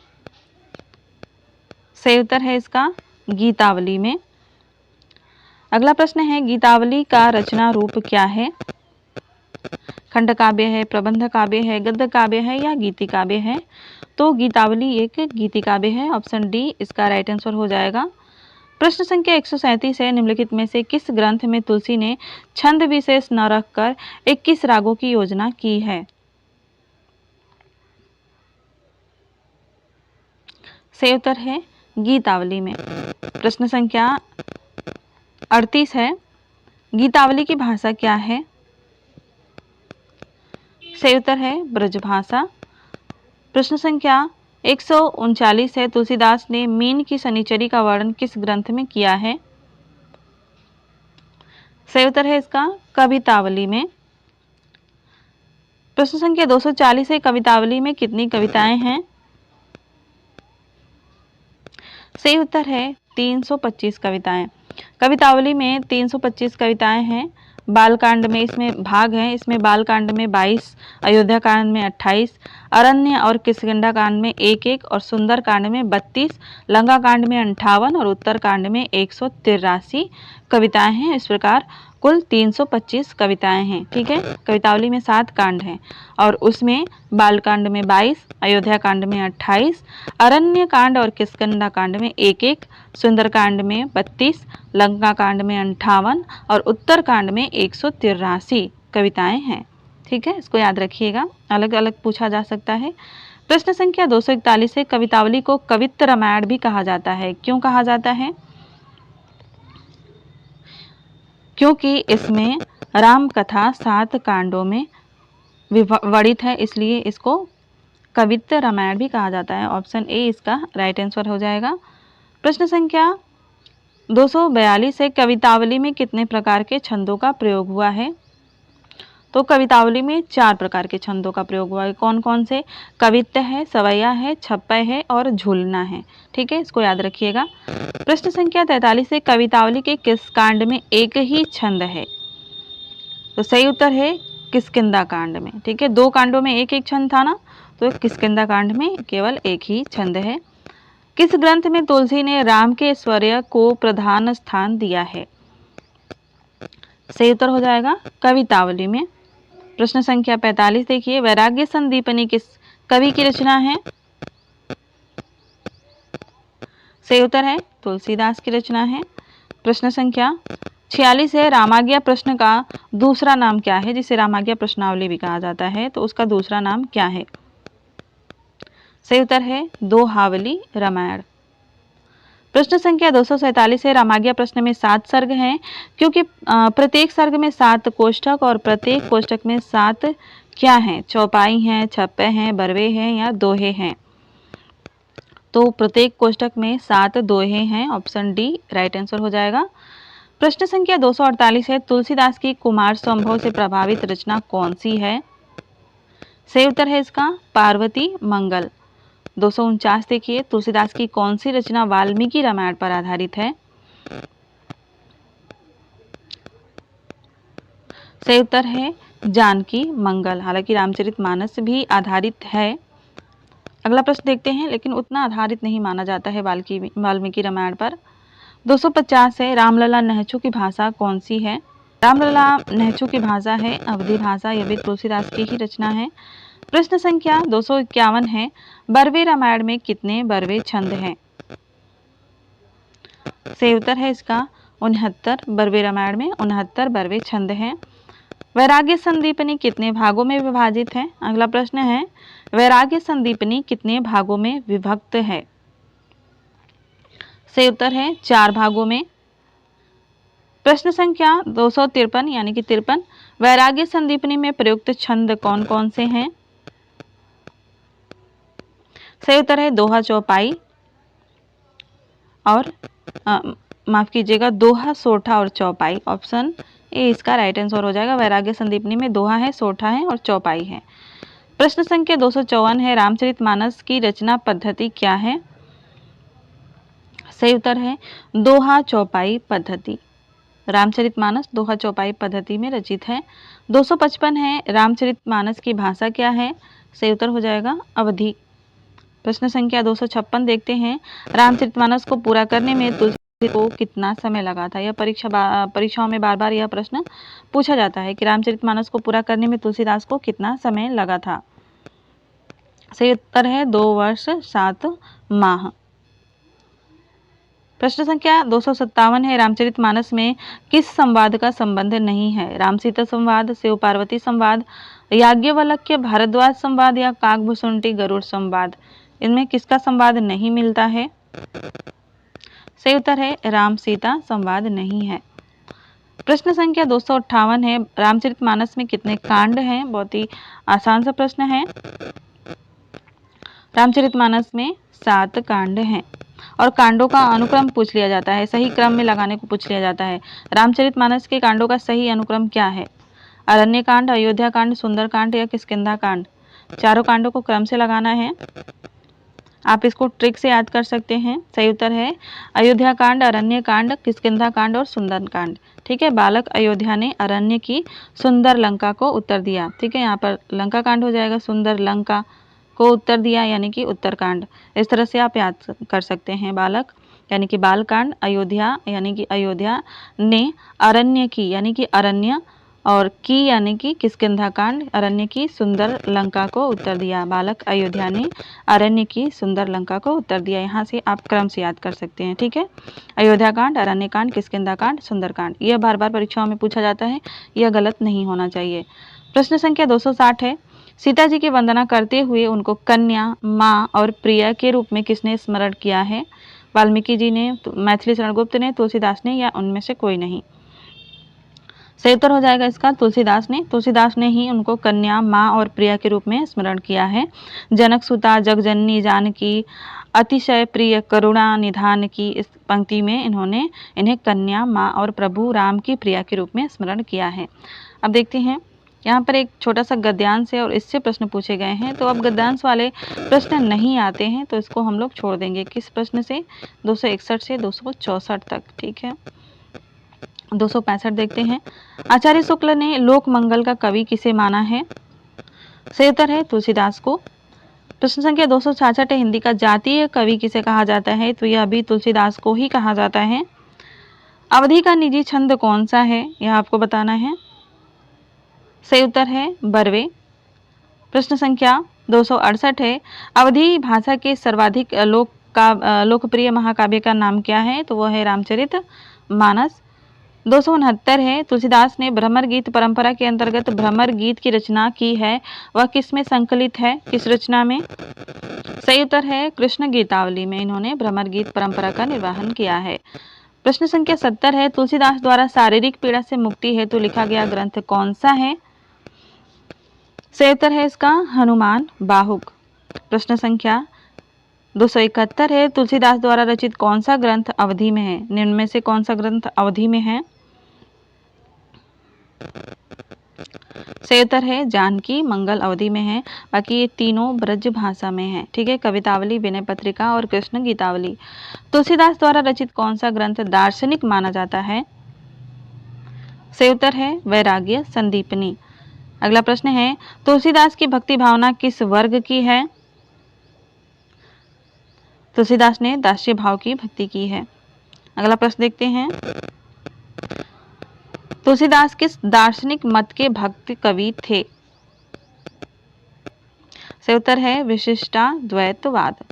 Speaker 1: सही उत्तर है इसका गीतावली में। अगला प्रश्न है, गीतावली का रचना रूप क्या है? खंड काव्य है, प्रबंध काव्य है, गद्य काव्य है या गीति काव्य है? तो गीतावली एक गीति काव्य है। ऑप्शन डी इसका राइट आंसर हो जाएगा। प्रश्न संख्या 137 है, निम्नलिखित में से किस ग्रंथ में तुलसी ने छंद विशेष न रखकर 21 रागों की योजना की है? सही उत्तर है गीतावली में। प्रश्न संख्या 38 है, गीतावली की भाषा क्या है? सही उत्तर है ब्रजभाषा। प्रश्न संख्या 139 है, तुलसीदास ने मीन की शनिचरी का वर्णन किस ग्रंथ में किया है? सही उत्तर है इसका कवितावली में। प्रश्न संख्या 240 है, कवितावली में कितनी कविताएं हैं? सही उत्तर है 325 कविताएं। कवितावली में 325 कविताएं हैं। बालकांड में इसमें भाग हैं, इसमें बालकांड में 22, अयोध्या कांड में 28, अरण्य और किष्किंधा कांड में 1-1 और सुंदर कांड में 32, लंका कांड में 58 और उत्तर कांड में 183 कविताएं हैं। इस प्रकार कुल 325 कविताएं हैं। ठीक है, कवितावली में 7 कांड हैं और उसमें बालकांड में 22, अयोध्या कांड में 28, अरण्य कांड और किष्किंधा कांड में 1-1, सुंदर कांड में 32, लंका कांड में 58 और उत्तर कांड में 183 कविताएं हैं। ठीक है, इसको याद रखिएगा, अलग अलग पूछा जा सकता है। प्रश्न संख्या 241 है, कवितावली को कवित्त रामायण भी कहा जाता है। क्यों कहा जाता है? क्योंकि इसमें राम कथा 7 कांडों में वर्णित है, इसलिए इसको कवित्त रामायण भी कहा जाता है। ऑप्शन ए इसका राइट आंसर हो जाएगा। प्रश्न संख्या 242 है, कवितावली में कितने प्रकार के छंदों का प्रयोग हुआ है? तो कवितावली में 4 प्रकार के छंदों का प्रयोग हुआ है। कौन कौन से? कवित्त है, सवैया है, छप्पय है और झूलना है। ठीक है, इसको याद रखिएगा। प्रश्न संख्या 43 है, कवितावली के किस कांड में एक ही छंद है? तो सही उत्तर है किष्किंधा कांड में। ठीक है, 2 कांडों में एक एक छंद था ना, तो किष्किंधा कांड में केवल एक ही छंद है। किस ग्रंथ में तुलसी ने राम के ऐश्वर्य को प्रधान स्थान दिया है? सही उत्तर हो जाएगा कवितावली में। प्रश्न संख्या 45 देखिए, वैराग्य संदीपनी किस कवि की रचना है? सही उत्तर है तुलसीदास की रचना है। प्रश्न संख्या 46 है, रामाज्ञा प्रश्न का दूसरा नाम क्या है, जिसे रामाज्ञा प्रश्नावली भी कहा जाता है, तो उसका दूसरा नाम क्या है? सही उत्तर है दोहावली रामायण। प्रश्न संख्या 247 है, रामाज्ञा प्रश्न में 7 सर्ग हैं, क्योंकि प्रत्येक सर्ग में 7 कोष्ठक और प्रत्येक कोष्ठक में 7 क्या हैं? चौपाई हैं, छप्पे हैं, बरवे हैं या दोहे हैं? तो प्रत्येक कोष्ठक में 7 दोहे हैं। ऑप्शन डी राइट आंसर हो जाएगा। प्रश्न संख्या 248 है, तुलसीदास की कुमार संभव से प्रभावित रचना कौन सी है? सही उत्तर है इसका पार्वती मंगल। 249 देखिए, तुलसीदास की कौन सी रचना वाल्मीकि रामायण पर आधारित है? सही उत्तर है जानकी मंगल। हालांकि रामचरितमानस भी आधारित है। अगला प्रश्न देखते हैं, लेकिन उतना आधारित नहीं माना जाता है वाल्मीकि रामायण पर। 250 है, रामलला नहचु की भाषा कौन सी है? रामलला नहचु की भाषा है अवधी भाषा, यह भी तुलसीदास की ही रचना है। प्रश्न संख्या 251 है, बरवे रामायण में कितने बरवे छंद हैं? सही उत्तर है इसका 69। बरवे रामायण में 69 बरवे छंद हैं। वैराग्य संदीपनी कितने भागों में विभाजित है? अगला प्रश्न है, वैराग्य संदीपनी कितने भागों में विभक्त है? सही उत्तर है 4 भागों में। प्रश्न संख्या 253 यानी कि 53, वैराग्य संदीपनी में प्रयुक्त छंद कौन कौन से हैं? सही उत्तर है दोहा, चौपाई और माफ कीजिएगा दोहा, सोठा और चौपाई। ऑप्शन ए इसका राइट आंसर हो जाएगा। वैराग्य संदीपनी में दोहा है, सोठा है और चौपाई है। प्रश्न संख्या 254 है, रामचरितमानस की रचना पद्धति क्या है? सही उत्तर है दोहा चौपाई पद्धति। रामचरितमानस दोहा चौपाई पद्धति में रचित है। 255 है, रामचरितमानस की भाषा क्या है? सही उत्तर हो जाएगा अवधी। प्रश्न संख्या 256 देखते हैं, रामचरितमानस को पूरा करने में तुलसी को कितना समय लगा था? यह परीक्षाओं में बार बार यह प्रश्न पूछा जाता है कि रामचरितमानस को पूरा करने में तुलसीदास को कितना समय लगा था? सही उत्तर है 2 वर्ष 7 माह। प्रश्न संख्या 257 है, रामचरितमानस में किस संवाद का संबंध नहीं है? राम सीता संवाद, शिव पार्वती संवाद, याज्ञवल्क्य भारद्वाज संवाद या काकभूषुंडी गरुड़ संवाद? इनमें किसका संवाद नहीं मिलता है? सही उत्तर है राम सीता संवाद नहीं है। प्रश्न संख्या 258 है, रामचरितमानस में कितने कांड हैं? बहुत ही आसान सा प्रश्न है। रामचरितमानस में 7 कांड हैं और कांडों का अनुक्रम पूछ लिया जाता है, सही क्रम में लगाने को पूछ लिया जाता है। रामचरितमानस के कांडों का सही अनुक्रम क्या है? अरण्य कांड, अयोध्या कांड, सुंदर कांड या किष्किंधा कांड? चारों कांडों को क्रम से लगाना है। आप इसको ट्रिक से याद कर सकते हैं। सही उत्तर है अयोध्या कांड, अरण्य कांड, किष्किंधा कांड और सुंदर कांड। ठीक है, बालक अयोध्या ने अरण्य की, सुंदर लंका को उत्तर दिया। ठीक है, यहाँ पर लंका कांड हो जाएगा, सुंदर लंका को उत्तर दिया यानी कि उत्तरकांड। इस तरह से आप याद कर सकते हैं। बालक यानी कि बालकांड, अयोध्या यानी कि अयोध्या ने अरण्य की यानी कि अरण्य, और की यानी कि किष्किंधा कांड, अरण्य की सुंदर लंका को उत्तर दिया। बालक अयोध्या ने अरण्य की सुंदर लंका को उत्तर दिया। यहाँ से आप क्रम से याद कर सकते हैं। ठीक है, अयोध्या कांड, अरण्य कांड, किष्किंधा कांड, सुंदर कांड। यह बार बार परीक्षाओं में पूछा जाता है, यह गलत नहीं होना चाहिए। प्रश्न संख्या 260 है, सीता जी की वंदना करते हुए उनको कन्या, माँ और प्रिया के रूप में किसने स्मरण किया है? वाल्मीकि जी ने, मैथिली शरण गुप्त ने, तुलसीदास ने या उनमें से कोई नहीं? सही उत्तर हो जाएगा इसका तुलसीदास ने ही उनको कन्या, माँ और प्रिया के रूप में स्मरण किया है। जनक सुता जगजननी जानकी अतिशय प्रिय करुणा निधान की, इस पंक्ति में इन्होंने इन्हें कन्या, माँ और प्रभु राम की प्रिया के रूप में स्मरण किया है। अब देखते हैं यहाँ पर एक छोटा सा गद्यांश है और इससे प्रश्न पूछे गए हैं। तो अब गद्यांश वाले प्रश्न नहीं आते हैं तो इसको हम लोग छोड़ देंगे। किस प्रश्न से? 261 से 264 तक। ठीक है, 265 देखते हैं। आचार्य शुक्ल ने लोक मंगल का कवि किसे माना है? सही उत्तर है तुलसीदास को। प्रश्न संख्या 266 है, हिंदी का जातीय कवि किसे कहा जाता है? तो यह भी तुलसीदास को ही कहा जाता है। अवधि का निजी छंद कौन सा है? यह आपको बताना है। सही उत्तर है बरवे। प्रश्न संख्या 268 है, अवधी भाषा के सर्वाधिक लोकप्रिय महाकाव्य का नाम क्या है? तो वह है रामचरित मानस। 269 है, तुलसीदास ने भ्रमर गीत परंपरा के अंतर्गत भ्रमर गीत की रचना की है, वह किस में संकलित है? किस रचना में? सही उत्तर है कृष्ण गीतावली में इन्होंने भ्रमर गीत परंपरा का निर्वहन किया है। प्रश्न संख्या 70 है, तुलसीदास द्वारा शारीरिक पीड़ा से मुक्ति हेतु लिखा गया ग्रंथ कौन सा है? सही उत्तर है इसका हनुमान बाहुक। प्रश्न संख्या 271 है, तुलसीदास द्वारा रचित कौन सा ग्रंथ अवधि में है? निम्न में से कौन सा ग्रंथ अवधि में है? सही उत्तर है जानकी मंगल अवधि में है, बाकी ये तीनों ब्रज भाषा में है। ठीक है, कवितावली, विनय पत्रिका और कृष्ण गीतावली। तुलसीदास द्वारा रचित कौन सा ग्रंथ दार्शनिक माना जाता है? सही उत्तर है वैराग्य संदीपनी। अगला प्रश्न है, तुलसीदास की भक्ति भावना किस वर्ग की है? तुलसीदास ने दास्य भाव की भक्ति की है। अगला प्रश्न देखते हैं, तुलसीदास किस दार्शनिक मत के भक्त कवि थे? सही उत्तर है विशिष्टाद्वैतवाद।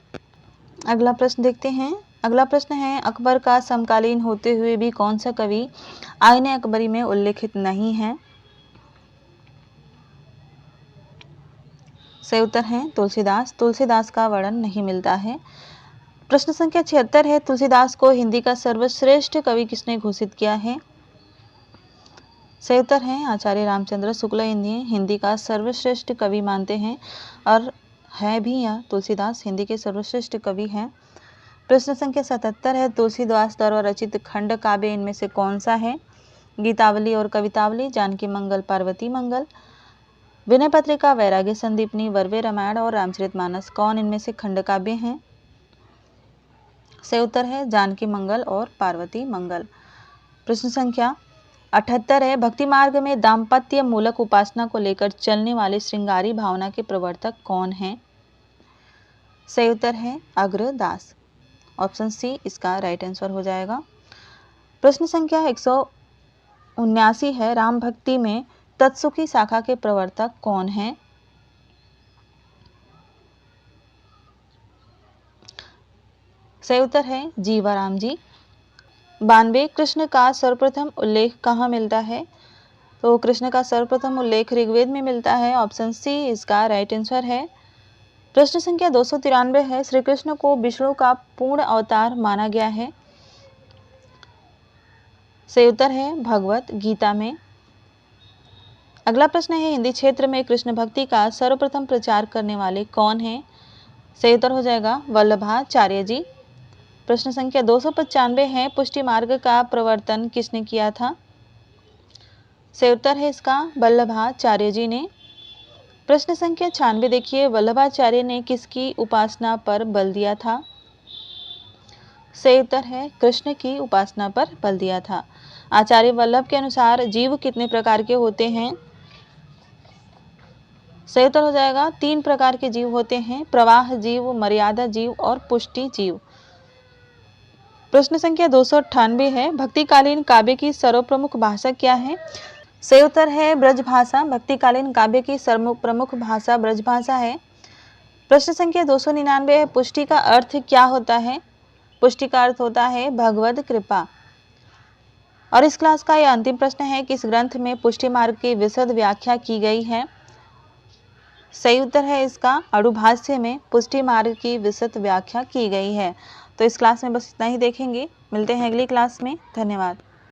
Speaker 1: अगला प्रश्न देखते हैं। अगला प्रश्न है, अकबर का समकालीन होते हुए भी कौन सा कवि आईने अकबरी में उल्लेखित नहीं है? सही उत्तर है तुलसीदास। तुलसीदास का वर्णन नहीं मिलता है। प्रश्न संख्या 76 है, तुलसीदास को हिंदी का सर्वश्रेष्ठ कवि किसने घोषित किया है? सही उत्तर है आचार्य रामचंद्र शुक्ल इन्हें हिंदी का सर्वश्रेष्ठ कवि मानते हैं और है भी यह तुलसीदास हिंदी के सर्वश्रेष्ठ कवि हैं। प्रश्न संख्या 77 है, तुलसीदास द्वारा रचित खंड काव्य इनमें से कौन सा है? गीतावली और कवितावली, जानकी मंगल, पार्वती मंगल, विनय पत्रिका, वैराग्य संदीपनी, वर्वे रामायण और रामचरितमानस। कौन इनमें से खंड काव्य हैं? सही उत्तर है जानकी मंगल और पार्वती मंगल। प्रश्न संख्या 78 है, भक्ति मार्ग में दाम्पत्य मूलक उपासना को लेकर चलने वाले श्रृंगारी भावना के प्रवर्तक कौन हैं? सही उत्तर है अग्रदास। ऑप्शन सी इसका राइट आंसर हो जाएगा। प्रश्न संख्या 179 है, राम भक्ति में तत्सुखी शाखा के प्रवर्तक कौन हैं? सही उत्तर है जीवाराम जी। 92, कृष्ण का सर्वप्रथम उल्लेख कहाँ मिलता है? तो कृष्ण का सर्वप्रथम उल्लेख ऋग्वेद में मिलता है। ऑप्शन सी इसका राइट आंसर है। प्रश्न संख्या 293 है, श्री कृष्ण को विष्णु का पूर्ण अवतार माना गया है। सही उत्तर है भगवत गीता में। अगला प्रश्न है, हिंदी क्षेत्र में कृष्ण भक्ति का सर्वप्रथम प्रचार करने वाले कौन हैं? सही उत्तर हो जाएगा वल्लभाचार्य जी। प्रश्न संख्या 295 है, पुष्टि मार्ग का प्रवर्तन किसने किया था? सही उत्तर है इसका वल्लभाचार्य जी ने। प्रश्न संख्या 96 देखिए, वल्लभाचार्य ने किसकी उपासना पर बल दिया था? सही उत्तर है कृष्ण की उपासना पर बल दिया था। आचार्य वल्लभ के अनुसार जीव कितने प्रकार के होते हैं? सही उत्तर हो जाएगा 3 प्रकार के जीव होते हैं, प्रवाह जीव, मर्यादा जीव और पुष्टि जीव। प्रश्न संख्या 298 है, भक्तिकालीन काव्य की सर्वप्रमुख भाषा क्या है? सही उत्तर है ब्रजभाषा। भक्तिकालीन काव्य की सर्वप्रमुख भाषा ब्रजभाषा है। प्रश्न संख्या 299 है, पुष्टि का अर्थ क्या होता है? पुष्टि का अर्थ होता है भगवद कृपा। और इस क्लास का यह अंतिम प्रश्न है, किस ग्रंथ में पुष्टि मार्ग की विशद व्याख्या की गई है? सही उत्तर है इसका आड़ुभाष्य में पुष्टि मार्ग की विशद व्याख्या की गई है। तो इस क्लास में बस इतना ही देखेंगे। मिलते हैं अगली क्लास में। धन्यवाद।